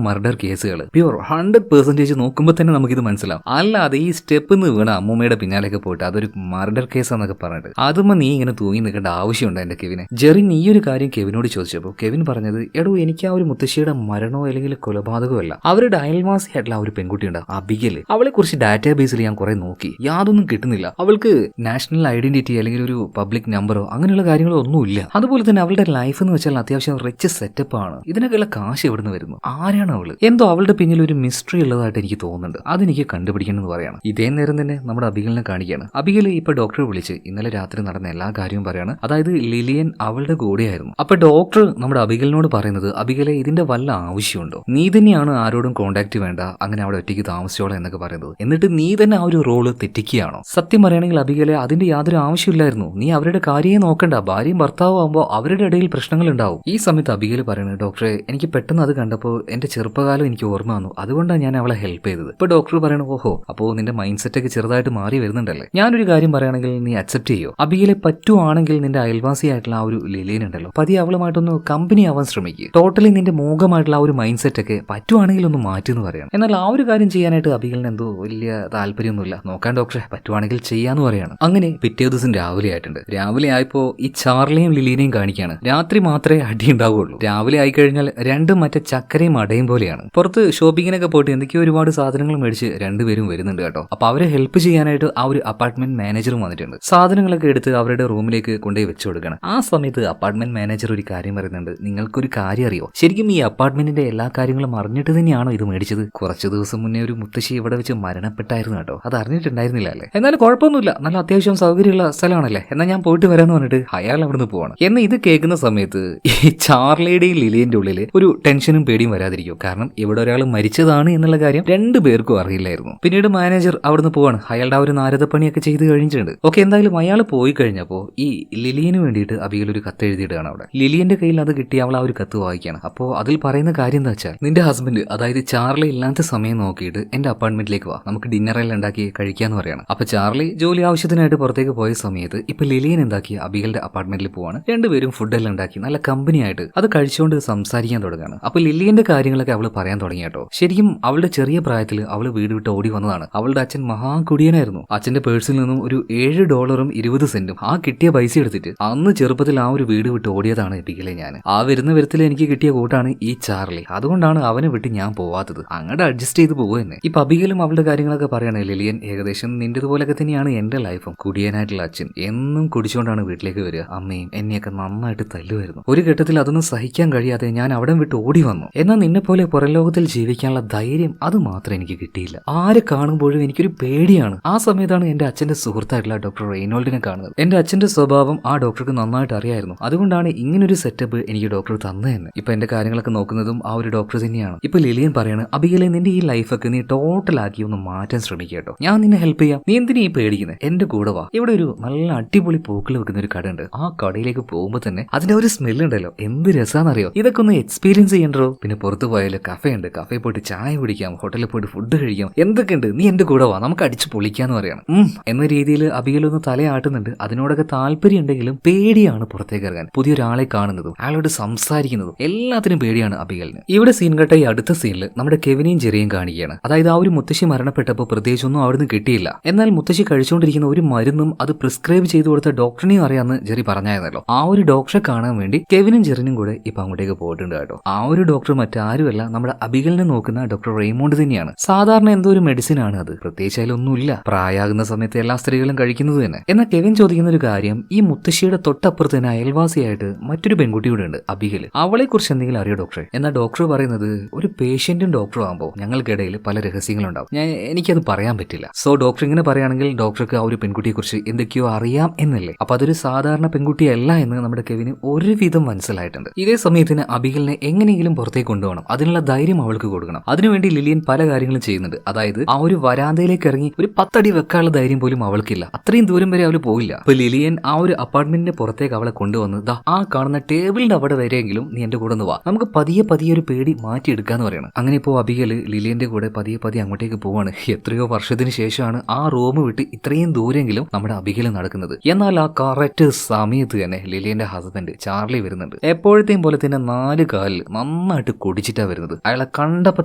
മർഡർ കേസുകൾ, പ്യൂർ 100% നോക്കുമ്പോൾ തന്നെ നമുക്കിത് മനസ്സിലാവും. അല്ലാതെ ഈ സ്റ്റെപ്പ് വീണ അമ്മൂമ്മയുടെ പിന്നാലേക്ക് പോയിട്ട് അതൊരു മർഡർ കേസാന്നൊക്കെ പറഞ്ഞിട്ട് അതുമ്പോൾ നീ ഇങ്ങനെ തൂങ്ങി നിൽക്കേണ്ട ആവശ്യമുണ്ട് എന്റെ കെവിനെ. ജെറി ഈ ഒരു കാര്യം കെവിനോട് ചോദിച്ചപ്പോൾ കെവിൻ പറഞ്ഞത്, എടോ എനിക്ക് ആ ഒരു മുത്തശ്ശിയുടെ മരണോ അല്ലെങ്കിൽ കൊലപാതകമോ അല്ല, അവരുടെ അയൽവാസിയായിട്ടുള്ള ആ ഒരു പെൺകുട്ടിയുണ്ട് അബിഗൽ, അവളെ കുറിച്ച് ഡാറ്റാബേസിൽ ഞാൻ കുറെ നോക്കി, യാതൊന്നും കിട്ടുന്നില്ല. അവൾക്ക് നാഷണൽ ഐഡന്റിറ്റി അല്ലെങ്കിൽ ഒരു പബ്ലിക് നമ്പറോ അങ്ങനെയുള്ള കാര്യങ്ങളോ ഒന്നുമില്ല. അതുപോലെ തന്നെ അവളുടെ ലൈഫ് എന്ന് വെച്ചാൽ അത്യാവശ്യം റിച്ച് സെറ്റപ്പ് ആണ്. ഇതിനൊക്കെയുള്ള കാശ് എവിടുന്ന് വരുന്നു? ആരാണ് അവള്? എന്തോ അവളുടെ പിന്നിൽ ഒരു മിസ്റ്ററി ഉള്ളതായിട്ട് എനിക്ക് തോന്നുന്നുണ്ട്, അതെനിക്ക് കണ്ടുപിടിക്കണം എന്ന് പറയാണ്. ഇതേ നേരം തന്നെ നമ്മുടെ അബിഗലിനെ കാണിക്കുകയാണ്. അബിഗൽ ഇപ്പൊ ഡോക്ടറെ വിളിച്ച് ഇന്നലെ രാത്രി നടന്ന എല്ലാ കാര്യവും പറയാണ്. അതായത് ലിലിയൻ അവളുടെ കൂടെയായിരുന്നു. അപ്പൊ ഡോക്ടർ നമ്മുടെ അബിഗലിനോട് പറയുന്നത്, അബിഗലെ ഇതിന്റെ വല്ല ആവശ്യമുണ്ടോ? നീ തന്നെയാണ് ആരോടും കോണ്ടാക്ട് വേണ്ട, അങ്ങനെ അവിടെ ഒറ്റയ്ക്ക് താമസിച്ചോളാം എന്നൊക്കെ പറയുന്നത്. എന്നിട്ട് നീ തന്നെ ആ ഒരു റോള് തെറ്റിക്കുകയാണോ? സത്യം പറയുകയാണെങ്കിൽ അബിഗലെ അതിന്റെ യാതൊരു ആവശ്യമില്ലായിരുന്നു. നീ അവരുടെ കാര്യമേ നോക്കണ്ട, ഭാര്യയും ഭർത്താവും ആകുമ്പോൾ അവരുടെ ഇടയിൽ പ്രശ്നങ്ങൾ ഉണ്ടാവും. ഈ സമയത്ത് അബിഗൽ പറയുന്നത്, ഡോക്ടറെ എനിക്ക് പെട്ടെന്ന് അത് കണ്ടപ്പോൾ എന്റെ ചെറുപ്പകാലം എനിക്ക് ഓർമ്മ വന്നു, അതുകൊണ്ടാണ് ഞാൻ അവളെ ഹെൽപ്പ് ചെയ്തത്. ഇപ്പൊ ഡോക്ടർ പറയണ, ഓഹോ അപ്പോൾ നിന്റെ മൈൻഡ് സെറ്റ് ഒക്കെ ചെറുതായിട്ട് മാറി വരുന്നുണ്ടല്ലേ? ഞാനൊരു കാര്യം പറയുകയാണെങ്കിൽ നീ അക്സെപ്റ്റ് ചെയ്യോ? അബിഗലെ പറ്റുവാണെങ്കിൽ നിന്റെ അയൽവാസിയായിട്ടുള്ള ആ ഒരു ലിലിയൻ ഉണ്ടല്ലോ, പതിയെ അവളുമായിട്ടൊന്ന് കമ്പനി ആവാൻ ശ്രമിക്കുക. ടോട്ടലി നിന്റെ മോഹമായിട്ടുള്ള ആ ഒരു മൈൻഡ് സെറ്റ് ഒക്കെ പറ്റുവാണെങ്കിൽ ഒന്ന് മാറ്റിയെന്ന് പറയണം. എന്നാൽ ആ ഒരു കാര്യം ചെയ്യാനായിട്ട് അബിഗലിന് എന്തോ വലിയ താല്പര്യമൊന്നുമില്ല. നോക്കാൻ ഡോക്ടറെ, പറ്റുവാണെങ്കിൽ ചെയ്യാന്ന് പറയാണ്. അങ്ങനെ പിറ്റേ ദിവസം രാവിലെ ആയിട്ടുണ്ട്. രാവിലെ ആയപ്പോ ഈ ചാർലിയും ലിലീനെയും കാണിക്കുകയാണ്. രാത്രി മാത്രമേ അടി ഉണ്ടാവുകയുള്ളൂ. രാവിലെ ആയിക്കഴിഞ്ഞാൽ രണ്ടും മറ്റേ ചക്കരയും അടയും പോലെയാണ്. പുറത്ത് ഷോപ്പിങ്ങിനൊക്കെ പോയിട്ട് എന്തൊക്കെയോ ഒരുപാട് സാധനങ്ങൾ മേടിച്ച് രണ്ടുപേരും വരുന്നുണ്ട് കേട്ടോ. അപ്പൊ അവരെ ഹെൽപ്പ് ചെയ്യാനായിട്ട് ആ ഒരു അപ്പാർട്ട്മെന്റ് മാനേജറും വന്നിട്ടുണ്ട്. സാധനങ്ങളൊക്കെ എടുത്ത് അവരുടെ റൂമിലേക്ക് കൊണ്ടുപോയി വെച്ചു കൊടുക്കണം. ആ സമയത്ത് അപ്പാർട്ട്മെന്റ് മാനേജർ ഒരു കാര്യം പറയുന്നുണ്ട്, നിങ്ങൾക്കൊരു കാര്യം അറിയോ? ശരിക്കും ഈ അപ്പാർട്ട്മെന്റിന്റെ എല്ലാ കാര്യങ്ങളും അറിഞ്ഞിട്ട് തന്നെയാണോ ഇത് മേടിച്ചത്? കുറച്ച് ദിവസം മുന്നേ ഒരു മുത്തശ്ശി ഇവിടെ വെച്ച് മരണപ്പെട്ടായിരുന്നു കേട്ടോ, അത് അറിഞ്ഞിട്ടുണ്ടായിരുന്നില്ല അല്ലേ? എന്നാലും കുഴപ്പമൊന്നുമില്ല, നല്ല അത്യാവശ്യം സൗകര്യമുള്ള സ്ഥലമാണല്ലേ, എന്നാൽ ഞാൻ പോയിട്ട് വരാന്ന് പറഞ്ഞിട്ട് അയാൾ അവിടുന്ന് പോവാണ്. എന്നാൽ ഇത് കേൾക്കുന്ന സമയത്ത് ഈ ചാർലിയുടെയും ലിലിയന്റെ ഉള്ളിൽ ഒരു ടെൻഷനും പേടിയും വരാതിരിക്കും. കാരണം ഇവിടെ ഒരാൾ മരിച്ചതാണ് എന്നുള്ള കാര്യം 2 പേർക്കും അറിയില്ലായിരുന്നു. പിന്നീട് മാനേജർ അവിടുന്ന് പോവാണ്. അയാളുടെ ആ ഒരു നാരദപ്പണിയൊക്കെ ചെയ്ത് കഴിഞ്ഞിട്ടുണ്ട്. ഓക്കെ, എന്തായാലും അയാൾ പോയി കഴിഞ്ഞപ്പോൾ ഈ ലിലിയന് വേണ്ടിയിട്ട് അബിഗൽ ഒരു കത്ത് എഴുതിയിടുകയാണ് അവിടെ. ലിലിയന്റെ കയ്യിൽ അത് കിട്ടി അവൾ ആ ഒരു കത്ത് വായിക്കുകയാണ്. അപ്പോൾ അതിൽ പറയുന്ന കാര്യം എന്താ വെച്ചാൽ, നിന്റെ ഹസ്ബൻഡ് അതായത് ചാർലി ഇല്ലാത്ത സമയം നോക്കിയിട്ട് എന്റെ അപ്പാർട്ട്മെന്റിലേക്ക് വാ, നമുക്ക് ഡിന്നറെല്ലാം ഉണ്ടാക്കി കഴിക്കാന്ന് പറയാണ്. അപ്പൊ ചാർലി ജോലി ആവശ്യത്തിനായിട്ട് പുറത്തേക്ക് പോയ സമയത്ത് ഇപ്പൊ ലിലിയൻ എന്താക്കി അബിഗലിന്റെ അപ്പാർട്ട്മെന്റിൽ പോവാണ്. രണ്ടുപേരും ഫുഡെല്ലാം ഉണ്ടാക്കി നല്ല കമ്പനി ആയിട്ട് അത് കഴിച്ചുകൊണ്ട് സംസാരിക്കാൻ തുടങ്ങുകയാണ്. അപ്പൊ ലിലിയന്റെ കാര്യങ്ങളൊക്കെ അവള് പറയാൻ തുടങ്ങി കേട്ടോ. ശരിക്കും അവളുടെ ചെറിയ പ്രായത്തിൽ അവള് വീട് വിട്ട് ഓടി വന്നതാണ്. അവളുടെ അച്ഛൻ മഹാകുടിയനായിരുന്നു. അച്ഛന്റെ പേഴ്സിൽ നിന്നും ഒരു $7.20 ആ കിട്ടിയ പൈസ എടുത്തിട്ട് അന്ന് ചെറുപ്പത്തിൽ ആ ഒരു വീട് വിട്ട് ഓടിയതാണ് അബിഗലെ ഞാൻ. ആ വരുന്ന വരത്തിൽ എനിക്ക് കിട്ടിയ കൂട്ടാണ് ഈ ചാർലി, അതുകൊണ്ടാണ് അവനെ വിട്ട് ഞാൻ പോവാത്തത്, അങ്ങോട്ട് അഡ്ജസ്റ്റ് ചെയ്ത് പോവുക തന്നെ. ഇപ്പൊ അബിഗലും അവളുടെ കാര്യങ്ങളൊക്കെ പറയണേ, ലിലിയൻ ഏകദേശം നിന്റേതുപോലൊക്കെ തന്നെയാണ് എന്റെ ലൈഫും. കുടിയനായിട്ടുള്ള അച്ഛൻ എന്നും കുടിച്ചുകൊണ്ടാണ് വീട്ടിലേക്ക് വരിക. അമ്മയും എന്നെയൊക്കെ നന്നായിട്ട് തല്ലുമായിരുന്നു. ഒരു ഘട്ടത്തിൽ അതൊന്നും സഹിക്കാൻ കഴിയാതെ ഞാൻ അവിടെ വിട്ട് ഓടി വന്നു. എന്നാൽ നിന്നെ പോലെ പുറംലോകത്തിൽ ജീവിക്കാനുള്ള ധൈര്യം അത് മാത്രം എനിക്ക് കിട്ടിയില്ല. ആരെ കാണുമ്പോഴും എനിക്കൊരു പേടിയാണ്. ആ സമയത്താണ് എന്റെ അച്ഛന്റെ സുഹൃത്തായിട്ടുള്ള ഡോക്ടർ റെയ്നോൾഡിനെ കാണുന്നത്. എന്റെ അച്ഛന്റെ സ്വഭാവം ആ ഡോക്ടർക്ക് നന്നായിട്ട് അറിയായിരുന്നു. അതുകൊണ്ടാണ് ഇങ്ങനൊരു സെറ്റപ്പ് എനിക്ക് ഡോക്ടർ തന്നു തന്നെ. ഇപ്പൊ എന്റെ കാര്യങ്ങളൊക്കെ നോക്കുന്നതും ആ ഒരു ഡോക്ടർ തന്നെയാണ്. ഇപ്പൊ ലിലിയൻ പറയാണ്, അബിഗലെ നിന്റെ ഈ ലൈഫൊക്കെ നീ ടോട്ടലാക്കി ഒന്ന് മാറ്റാൻ ശ്രമിക്കുക കേട്ടോ, ഞാൻ നിന്നെ ഹെൽപ്പ് ചെയ്യാം, നീ എന്തിനാ ഈ പേടിക്കുന്നത്? എന്റെ കൂടെ വാ, ഇവിടെ ഒരു നല്ല അടിപൊളി പൂക്കൾ വെക്കുന്ന ഒരു കട ഉണ്ട്. ആ കടയിലേക്ക് പോകുമ്പോൾ തന്നെ അതിന്റെ ഒരു സ്മെല്ല് ഉണ്ടല്ലോ, എന്ത് രസാന്നറിയോ? ഇതൊക്കെ ഒന്ന് എക്സ്പീരിയൻസ് ചെയ്യണ്ടോ. പിന്നെ പുറത്ത് പോയാലും കഫേ ഉണ്ട്, കഫേ പോയിട്ട് ചായ കുടിക്കാം, ഹോട്ടലിൽ പോയിട്ട് ഫുഡ് കഴിക്കാം, എന്തൊക്കെയുണ്ട്, നീ എന്റെ കൂടെ വാ, നമുക്ക് അടിച്ചു പൊളിക്കാന്ന് പറയണം. എന്ന രീതിയിൽ അബിഗലൊന്ന് തലയാട്ടുന്നുണ്ട്. അതിനോടൊക്കെ താല്പര്യം ഉണ്ടെങ്കിലും പേടിയാണ് പുറത്തേക്ക് ഇറങ്ങാൻ. പുതിയൊരാളെ കാണുന്നതും അയാളോട് സംസാരിക്കുന്നതും എല്ലാത്തിനും പേടിയാണ് അബിഗലിന്. ഇവിടെ സീൻ കേട്ട ഈ അടുത്ത സീനിൽ നമ്മുടെ കെവിനെയും ജെറിയും കാണിക്കുകയാണ്. അതായത് ആ ഒരു മുത്തശ്ശി മരണപ്പെട്ടപ്പോൾ പ്രത്യേകിച്ചൊന്നും അവിടുന്ന് കിട്ടിയില്ല. എന്നാൽ മുത്തശ്ശി കഴിച്ചുകൊണ്ടിരിക്കുന്ന ഒരു മരുന്നും അത് പ്രിസ്ക്രൈബ് ചെയ്തു കൊടുത്ത ഡോക്ടറിനെയും അറിയാമെന്ന് ജെറി പറഞ്ഞായിരുന്നല്ലോ. ആ ഒരു ഡോക്ടറെ കാണാൻ വേണ്ടി കെവിനും ജെറിനും കൂടെ ഇപ്പൊ അങ്ങോട്ടേക്ക് പോയിട്ടുണ്ട് കേട്ടോ. ആ ഒരു ഡോക്ടർ മറ്റാരുമല്ല, നമ്മുടെ അബിഗലിനെ നോക്കുന്ന ഡോക്ടർ റെയ്മോണ്ട് തന്നെയാണ്. സാധാരണ എന്തോ ഒരു മെഡിസിൻ ആണ് അത്, പ്രത്യേകിച്ച് അതിലൊന്നുമില്ല, പ്രായമാകുന്ന സമയത്ത് എല്ലാ സ്ത്രീകളും കഴിക്കുന്നത് തന്നെ. എന്നാൽ കെവിൻ ചോദിക്കുന്ന ഒരു കാര്യം, ഈ മുത്തശ്ശിയുടെ തൊട്ടപ്പുറത്ത് തന്നെ അയൽവാസിയായിട്ട് മറ്റൊരു പെൺകുട്ടി കൂടെ ഉണ്ട്, അബിഗൽ, അവളെ കുറിച്ച് എന്തെങ്കിലും അറിയോ ഡോക്ടറെ? എന്നാൽ ഡോക്ടർ പറയുന്നത്, ഒരു പേഷ്യന്റും ഡോക്ടറും ആകുമ്പോൾ ഞങ്ങൾക്കിടയിൽ പല രഹസ്യങ്ങളുണ്ടാവും, എനിക്കത് പറയാൻ പറ്റില്ല. സോ ഡോക്ടർ ഇങ്ങനെ പറയുകയാണെങ്കിൽ ഡോക്ടർക്ക് ആ ഒരു പെൺകുട്ടിയെ കുറിച്ച് എന്തൊക്കെയോ അറിയാം എന്നല്ലേ. അപ്പൊ അതൊരു സാധാരണ പെൺകുട്ടിയല്ല എന്ന് നമ്മുടെ കെവിന് ഒരുവിധം മനസ്സിലായിട്ടുണ്ട്. ഇതേ സമയത്തിന് അബിഗലിനെ എങ്ങനെയെങ്കിലും പുറത്തേക്ക് കൊണ്ടുപോകണം, അതിനുള്ള ധൈര്യം അവൾക്ക് കൊടുക്കണം. അതിനുവേണ്ടി ലിലിയൻ പല കാര്യങ്ങളും ചെയ്യുന്നുണ്ട്. അതായത് ആ ഒരു വരാന്തയിലേക്ക് ഇറങ്ങി ഒരു 10 അടി വെക്കാനുള്ള ധൈര്യം പോലും അവൾക്കില്ല. അത്രയും ദൂരം വരെ അവള് പോയില്ല. അപ്പൊ ലിലിയൻ ആ ഒരു അപ്പാർട്ട്മെന്റിന്റെ പുറത്തേക്ക് അവളെ കൊണ്ടുവന്ന് ആ കാണുന്ന ടേബിളിന്റെ അവിടെ വരെയെങ്കിലും നീ എന്റെ കൂടെ ഒന്ന് വാ, നമുക്ക് പതിയെ പതിയെ ഒരു പേടി മാറ്റിയെടുക്കാന്ന് പറയണം. അങ്ങനെ ഇപ്പോൾ അബിഗൽ ലിലിയന്റെ കൂടെ പതിയെ പതിയെ അങ്ങോട്ടേക്ക് പോവാണ്. എത്രയോ വർഷത്തിന് ശേഷമാണ് ആ റൂം വിട്ട് ഇത്രയും ദൂരെങ്കിലും നമ്മുടെ അബിഗൽ നടക്കുന്നത്. എന്നാൽ ആ കറക്റ്റ് സമയത്ത് തന്നെ ലിലിയന്റെ ഹസ്ബൻഡ് ചാർലി വരുന്നുണ്ട്. എപ്പോഴത്തെയും പോലെ തന്നെ 4 കാലിൽ നന്നായിട്ട് കുടിച്ചിട്ടാ വരുന്നത്. അയാളെ കണ്ടപ്പോ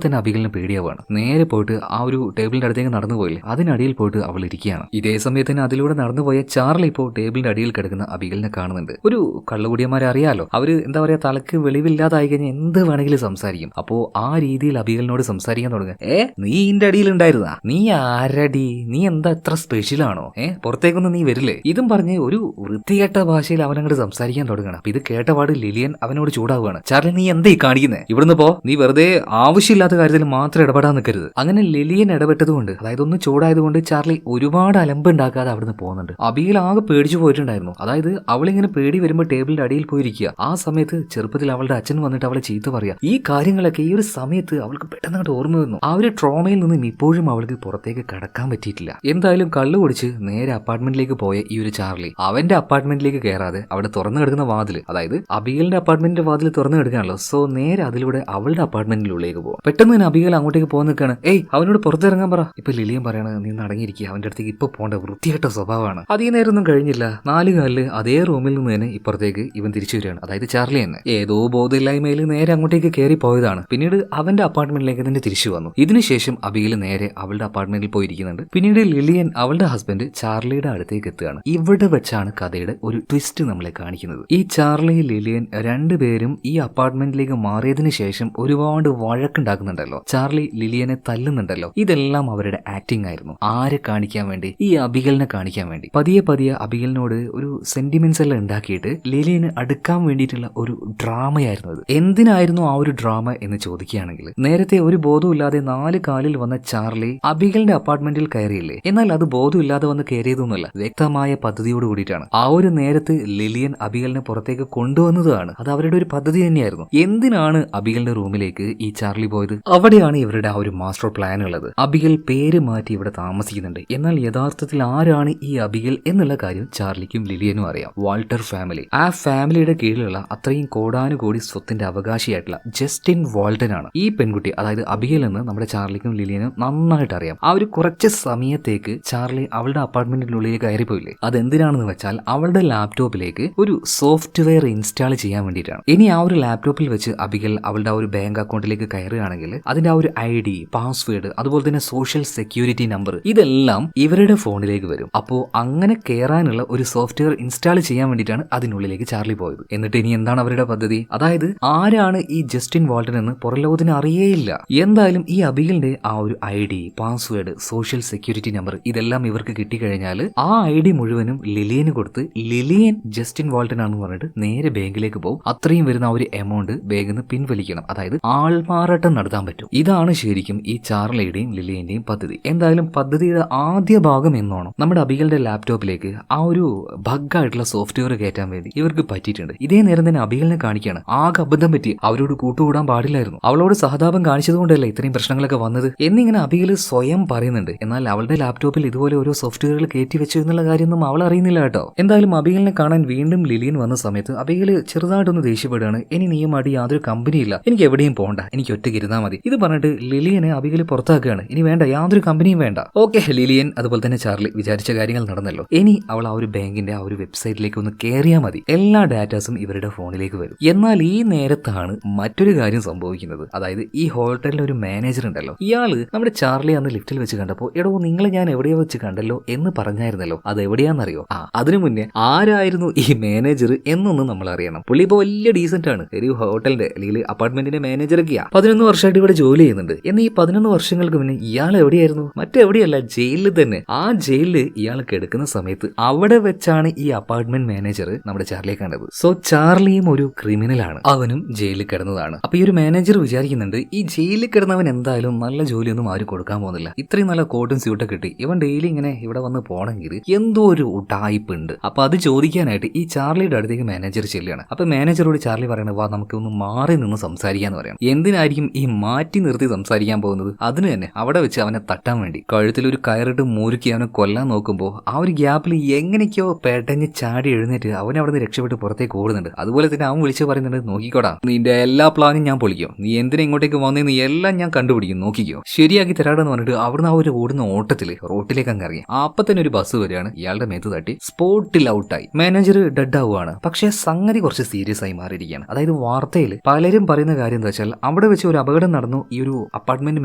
തന്നെ അബിഗലിന് പേടിയാവാണ്. നേരെ പോയിട്ട് ആ ഒരു ടേബിളിന്റെ അടുത്തേക്ക് നടന്നു പോയില്ലേ, അതിനടിയിൽ പോയിട്ട് അവൾ ഇരിക്കുകയാണ്. ഇതേ സമയത്ത് തന്നെ അതിലൂടെ നടന്നുപോയ ചാർലി ഇപ്പോൾ ടേബിളിന്റെ അടിയിൽ കിടക്കുന്ന അബിഗലിനെ കാണുന്നുണ്ട്. ഒരു കള്ളുകുടിയന്മാരെ അറിയാലോ, അവര് എന്താ പറയാ, തലക്ക് വെളിവില്ലാതായി കഴിഞ്ഞാൽ എന്ത് വേണമെങ്കിലും സംസാരിക്കും. അപ്പോ ആ രീതിയിൽ അബിഗലിനോട് സംസാരിക്കാൻ തുടങ്ങുക. നീ ഇതിന്റെ അടിയിൽ ഉണ്ടായിരുന്നാ, നീ ആരടി, നീ എന്താ ഇത്ര സ്പെഷ്യലാണോ, പുറത്തേക്കൊന്നും നീ വരില്ലേ, ഇതും പറഞ്ഞ് ഒരു വൃത്തികെട്ട ഭാഷയിൽ അവനങ്ങോട്ട് സംസാരിക്കാൻ തുടങ്ങണം. അപ്പൊ ഇത് കേട്ടപാട് ലിലിയൻ അവനോട് ചൂടാവുകയാണ്. ചാർലി നീ എന്താ ഈ കാണിക്കുന്നത്, ഇവിടുന്ന് പോ, നീ വെറുതെ ആവശ്യമില്ലാത്ത കാര്യത്തിൽ മാത്രം ഇടപെടാൻ നിൽക്കരുത്. അങ്ങനെ ലിലിയൻ ഇടപെട്ടതുകൊണ്ട്, അതായത് ഒന്ന് ചൂടായതുകൊണ്ട് ചാർലി ഒരുപാട് അലമ്പുണ്ടാക്കാതെ അവിടുന്ന് പോകുന്നുണ്ട്. അബിഗൽ ആകെ പേടിച്ചു പോയിട്ടുണ്ടായിരുന്നു. അതായത് അവളിങ്ങനെ പേടി വരുമ്പോൾ ടേബിളിന്റെ അടിയിൽ പോയിരിക്കുക. ആ സമയത്ത് ചെറുപ്പത്തിൽ അവളുടെ അച്ഛൻ വന്നിട്ട് അവളെ ചീത്ത പറയാ. ഈ കാര്യങ്ങളൊക്കെ ഈ ഒരു സമയത്ത് അവൾക്ക് പെട്ടെന്ന് അങ്ങോട്ട് ഓർമ്മ വന്നു. ആ ഒരു ട്രോമയിൽ നിന്നും ഇപ്പോഴും അവൾക്ക് പുറത്തേക്ക് കടക്കാൻ പറ്റിയിട്ടില്ല. എന്തായാലും കള്ളു കുടിച്ച് നേരെ അപ്പാർട്ട്മെന്റിലേക്ക് പോയ ഈ ഒരു ചാർലി അവന്റെ അപ്പാർട്ട്മെന്റിലേക്ക് കയറാതെ അവിടെ തുറന്നു കിടക്കുന്ന വാതിൽ, അതായത് അബിഗലിന്റെ അപ്പാർട്ട്മെന്റിന്റെ വാതിൽ തുറന്നു കിടക്കാണല്ലോ, സോ നേരെ അതിലൂടെ അവളുടെ അപ്പാർട്ട്മെന്റിനുള്ളിലേക്ക് പോകും. പെട്ടെന്ന് തന്നെ അബിഗൽ അങ്ങോട്ടേക്ക് പോകാൻ നിൽക്കാണ്. അവനോട് പുറത്തിറങ്ങാൻ പറ. ഇപ്പൊ ലിലിയൻ പറയാണ്, നീ അടങ്ങിയിരിക്കുക, അവന്റെ അടുത്തേക്ക് ഇപ്പൊ പോകേണ്ട വൃത്തിയായിട്ട സ്വഭാവമാണ്. അധികം നേരമൊന്നും കഴിഞ്ഞില്ല. 4 കാലില് അതേ റൂമിൽ നിന്ന് തന്നെ ഇപ്പുറത്തേക്ക് ഇവൻ തിരിച്ചു വരികയാണ്. അതായത് ചാർലി തന്നെ ഏതോ ബോധമില്ലായ്മയിൽ നേരെ അങ്ങോട്ടേക്ക് കയറി പോയതാണ്. പിന്നീട് അവന്റെ അപ്പാർട്ട്മെന്റിലേക്ക് തന്നെ തിരിച്ചു വന്നു. ഇതിനുശേഷം അബിഗൽ നേരെ അവളുടെ അപ്പാർട്ട്മെന്റിൽ പോയിരിക്കുന്നുണ്ട്. പിന്നീട് ലിലിയൻ അവളുടെ ഹസ്ബൻഡ് ചാർലിയുടെ അടുത്തേക്ക് എത്തുകയാണ്. ഇവിടെ വെച്ചാണ് കഥയുടെ ഒരു ട്വിസ്റ്റ് നമ്മളെ കാണിക്കുന്നത്. ഈ ചാർലി ലിലിയൻ രണ്ടുപേരും ഈ അപ്പാർട്ട്മെന്റിലേക്ക് മാറിയതിനു ശേഷം ഒരുപാട് വഴക്കുണ്ടാക്കുന്നുണ്ടല്ലോ, ചാർലി ലിലിയനെ തല്ലുന്നുണ്ടല്ലോ, ഇതെല്ലാം അവരുടെ ആക്ടിംഗ് ആയിരുന്നു. ആരെ കാണിക്കാൻ വേണ്ടി? ഈ അബിഗലിനെ കാണിക്കാൻ വേണ്ടി. പതിയെ പതിയെ അബിഗലിനോട് ഒരു സെന്റിമെന്റ്സ് എല്ലാം ഉണ്ടാക്കിയിട്ട് ലിലിയന് അടുക്കാൻ വേണ്ടിയിട്ടുള്ള ഒരു ഡ്രാമയായിരുന്നു അത്. എന്തിനായിരുന്നു ആ ഒരു ഡ്രാമ എന്ന് ചോദിക്കുകയാണെങ്കിൽ, നേരത്തെ ഒരു ബോധമില്ലാതെ 4 കാലിൽ വന്ന ചാർലി അബിഗലിന്റെ അപ്പാർട്ട്മെന്റിൽ കയറിയില്ലേ, എന്നാൽ അത് ബോധമില്ലാതെ വന്ന് കയറിയതൊന്നുമല്ല, വ്യക്തമായ പദ്ധതിയോട് കൂടിയിട്ടാണ്. ആ ഒരു നേരത്ത് ലിലിയൻ അബിഗലിനെ പുറത്തേക്ക് കൊണ്ടുവന്നതാണ്. അത് അവരുടെ ഒരു പദ്ധതി തന്നെയായിരുന്നു. എന്തിനാണ് അബിഗലിന്റെ റൂമിലേക്ക് ഈ ചാർലി പോയത്? അവിടെയാണ് ഇവരുടെ ആ ഒരു മാസ്റ്റർ പ്ലാൻ ഉള്ളത്. അബിഗൽ പേര് മാറ്റി ഇവിടെ താമസിക്കുന്നുണ്ട്. എന്നാൽ യഥാർത്ഥത്തിൽ ആരാണ് ഈ അബിഗൽ എന്നുള്ള കാര്യം ചാർലിക്കും ലിലിയനും അറിയാം. Walter family. ആ ഫാമിലിയുടെ കീഴിലുള്ള അത്രയും കോടാനുകോടി സ്വത്തിന്റെ അവകാശിയായിട്ടുള്ള ജസ്റ്റിൻ വാൾട്ടൻ ആണ് ഈ പെൺകുട്ടി. അതായത് അബിഗൽ എന്ന് നമ്മുടെ ചാർലിക്കും ലിലിയനും നന്നായിട്ട് അറിയാം. ആ ഒരു കുറച്ച് സമയത്തേക്ക് ചാർലി അവളുടെ അപ്പാർട്ട്മെന്റിനുള്ളിലേക്ക് കയറിപ്പോയില്ലേ, അതെന്തിനാണെന്ന് വെച്ചാൽ അവളുടെ ലാപ്ടോപ്പിലേക്ക് ഒരു സോഫ്റ്റ്വെയർ ഇൻസ്റ്റാൾ ചെയ്യാൻ വേണ്ടിയിട്ടാണ്. ഇനി ആ ഒരു ലാപ്ടോപ്പിൽ വെച്ച് അബിഗൽ അവളുടെ ആ ഒരു ബാങ്ക് അക്കൗണ്ടിലേക്ക് കയറുകയാണെങ്കിൽ അതിന്റെ ആ ഒരു ID, പാസ്വേഡ്, അതുപോലെ തന്നെ സോഷ്യൽ സെക്യൂരിറ്റി നമ്പർ, ഇതെല്ലാം ഇവരുടെ ഫോണിലേക്ക് വരും. അപ്പോൾ അങ്ങനെ കയറാനുള്ള ഒരു സോഫ്റ്റ്വെയർ ഇൻസ്റ്റാൾ ചെയ്യാൻ വേണ്ടിയിട്ടാണ് അതിനുള്ളിലേക്ക് ചാർലി പോയത്. എന്നിട്ട് ഇനി എന്താണ് അവരുടെ പദ്ധതി? അതായത് ആരാണ് ഈ ജസ്റ്റിൻ വാൾട്ടൻ എന്ന് പുറലോകത്തിന് അറിയേയില്ല. എന്തായാലും ഈ അബിഗലിന്റെ ആ ഒരു ID, password, social security number, ഇതെല്ലാം ഇവർക്ക് കിട്ടിക്കഴിഞ്ഞാൽ ആ ID മുഴുവനും ലിലിയന് കൊടുത്ത് ലിലിയൻ ജസ്റ്റിൻ വാൾട്ടൻ ആണെന്ന് പറഞ്ഞിട്ട് നേരെ ബാങ്കിലേക്ക് പോകും. അത്രയും വരുന്ന ആ ഒരു എമൗണ്ട് ബാങ്കിൽ നിന്ന് പിൻവലിക്കണം. അതായത് ആൾമാറാട്ടം നടത്താൻ പറ്റും. ഇതാണ് ശരിക്കും ഈ ചാർലിയുടെയും ലിലിയന്റെയും പദ്ധതി. എന്തായാലും പദ്ധതിയുടെ ആദ്യ ഭാഗം എന്നോണം നമ്മുടെ അബിഗലിന്റെ ലാപ്ടോപ്പിലേക്ക് ആ ഒരു ബഗ്ഗായിട്ടുള്ള സോഫ്റ്റ്വെയർ കയറ്റാൻ വേണ്ടി ഇവർക്ക് പറ്റിയിട്ടുണ്ട്. ഇതേ നേരം തന്നെ അബിഗലിനെ കാണിക്കുകയാണ്. ആകെ അബദ്ധം പറ്റി, അവരോട് കൂട്ടുകൂടാൻ പാടില്ലായിരുന്നു, അവളോട് സഹതാപം കാണിച്ചതുകൊണ്ടല്ലേ ഇത്രയും പ്രശ്നങ്ങളൊക്കെ വന്നത് എന്നിങ്ങനെ അബിഗൽ സ്വയം പറയുന്നുണ്ട്. എന്നാൽ അവളുടെ ലാപ്ടോപ്പിൽ ഇതുപോലെ ഓരോ സോഫ്റ്റ്വെയറുകൾ കയറ്റി വെച്ചു എന്നുള്ള കാര്യമൊന്നും അവൾ അറിയുന്നില്ല കേട്ടോ. എന്തായാലും അബിഗലിനെ കാണാൻ വീണ്ടും ലിലിയൻ വന്ന സമയത്ത് അബിഗൽ ചെറുതായിട്ടൊന്ന് ദേഷ്യപ്പെടുകയാണ്. ഇനി നീയുമായിട്ട് യാതൊരു കമ്പനിയില്ല, എനിക്ക് എവിടെയും പോകണ്ട, എനിക്ക് ഒറ്റയ്ക്ക് ഇരുന്നാൽ മതി. ഇത് പറഞ്ഞിട്ട് ലിലിയനെ അബിഗൽ പുറത്താക്കുകയാണ്. ഇനി വേണ്ട, യാതൊരു കമ്പനിയും വേണ്ട. ഓക്കെ, ലിലിയൻ അതുപോലെ തന്നെ ചാർലി വിചാരിച്ച കാര്യങ്ങൾ നടന്നല്ലോ. ഇനി അവൾ ആ ഒരു ബാങ്കിന്റെ ആ ഒരു വെബ്സൈറ്റിലേക്ക് ഒന്ന് കയറിയാൽ മതി, എല്ലാ ഡാറ്റാസും ഇവരുടെ ഫോണിലേക്ക് വരും. എന്നാൽ ഈ നേരത്താണ് മറ്റൊരു കാര്യം സംഭവിക്കുന്നത്. അതായത് ഈ ഹോട്ടലിലെ ഒരു മാനേജർ ഉണ്ടല്ലോ, ഇയാള് നമ്മുടെ ചാർലി അന്ന് ലിഫ്റ്റിൽ വെച്ച് കണ്ടപ്പോൾ എടോ നിങ്ങളെ ഞാൻ എവിടെയോ വെച്ച് കണ്ടല്ലോ എന്ന് പറഞ്ഞായിരുന്നല്ലോ, അത് എവിടെയാണെന്നറിയോ? അതിനു മുന്നേ ആരായിരുന്നു ഈ മാനേജർ എന്നൊന്നും നമ്മൾ അറിയണം. പുള്ളി ഇപ്പോൾ വലിയ ഡീസന്റ് ആണ്, ഒരു ഹോട്ടലിന്റെ അല്ലെങ്കിൽ അപ്പാർട്ട്മെന്റിന്റെ മാനേജറൊക്കെയാ. 11 വർഷമായിട്ട് ഇവിടെ ജോലി ചെയ്യുന്നുണ്ട്. എന്നാൽ ഈ 11 വർഷങ്ങൾക്ക് മുന്നേ ഇയാൾ എവിടെയായിരുന്നു? മറ്റെവിടെയല്ല, ജയിലിൽ തന്നെ. ആ ജയിലിൽ ഇയാൾ കിടക്കുന്ന സമയത്ത് അവിടെ വെച്ചാണ് ഈ അപ്പാർട്ട്മെന്റ് മാനേജർ നമ്മുടെ ചാർലിയെ കണ്ടത്. സോ ചാർലിയും ഒരു ക്രിമിനൽ ആണ്, അവനും ജയിലിൽ കിടന്നതാണ്. അപ്പൊ ഈ ഒരു മാനേജർ വിചാരിക്കുന്നുണ്ട് ഈ ജയിലിൽ കിടന്നവൻ എന്തായാലും നല്ല ജോലിയൊന്നും ആരും കൊടുക്കാൻ പോകുന്നില്ല, ഇത്രയും നല്ല കോട്ടും സ്യൂട്ടൊക്കെ കിട്ടി ഇവൻ ഡെയിലി ഇങ്ങനെ ഇവിടെ വന്ന് പോണെങ്കിൽ എന്തോ ഒരു ഉടായ്പ് ഉണ്ട്. അപ്പൊ അത് ചോദിക്കാനായിട്ട് ഈ ചാർലിയുടെ അടുത്തേക്ക് മാനേജർ ചെല്ലുകയാണ്. അപ്പൊ മാനേജറോട് ചാർലി പറയണത്, വാ നമുക്ക് ഒന്ന് മാറി നിന്ന് സംസാരിക്കാന്ന് പറയാം. എന്തിനായിരിക്കും ഈ മാറ്റി നിർത്തി സംസാരിക്കാൻ പോകുന്നത്? അതിന് തന്നെ അവിടെ വെച്ച് അവനെ തട്ടാൻ വേണ്ടി കഴുത്തിൽ ഒരു കയറിട്ട് മുറുക്കി അവനെ കൊല്ലാൻ നോക്കുമ്പോൾ ആ ഒരു ഗ്യാപ്പിൽ എങ്ങനെയൊക്കെയോ പെട്ടെന്ന് ചാടി എഴുന്നേറ്റ് അവനെ അവിടെ നിന്ന് രക്ഷപ്പെട്ട് പുറത്തേക്ക് ഓടുന്നുണ്ട്. അതുപോലെ തന്നെ അവൻ വിളിച്ച് പറയുന്നുണ്ട്, നോക്കിക്കോടാ നിന്റെ എല്ലാ പ്ലാനും ഞാൻ പൊളിക്കും, നീ എന്തിനാ ഇങ്ങോട്ടേക്ക് വന്നേന്ന് എല്ലാം ഞാൻ കണ്ടുപിടിക്കും, നോക്കിക്കോ, ശരിയാക്കി തരാടെന്ന് പറഞ്ഞിട്ട് അവിടുന്ന് ആ ഒരു ഓടുന്ന ഓട്ടത്തിൽ റോട്ടിലേക്ക് അങ്ങ് ഇറങ്ങി. അപ്പൊ തന്നെ ഒരു ബസ് വരികയാണ്, ഇയാളുടെ മേത്ത് തട്ടി സ്പോട്ടിൽ ഔട്ടായി. മാനേജർ ഡെഡ് ആവുകയാണ്. പക്ഷേ സംഗതി കുറച്ച് സീരിയസ് ആയി മാറിയിരിക്കുകയാണ്. അതായത് വാർത്തയിൽ പലരും പറയുന്ന കാര്യം എന്താ വെച്ചാൽ അവിടെ വെച്ച് ഒരു അപകടം നടന്നു, ഈ ഒരു അപ്പാർട്ട്മെന്റ്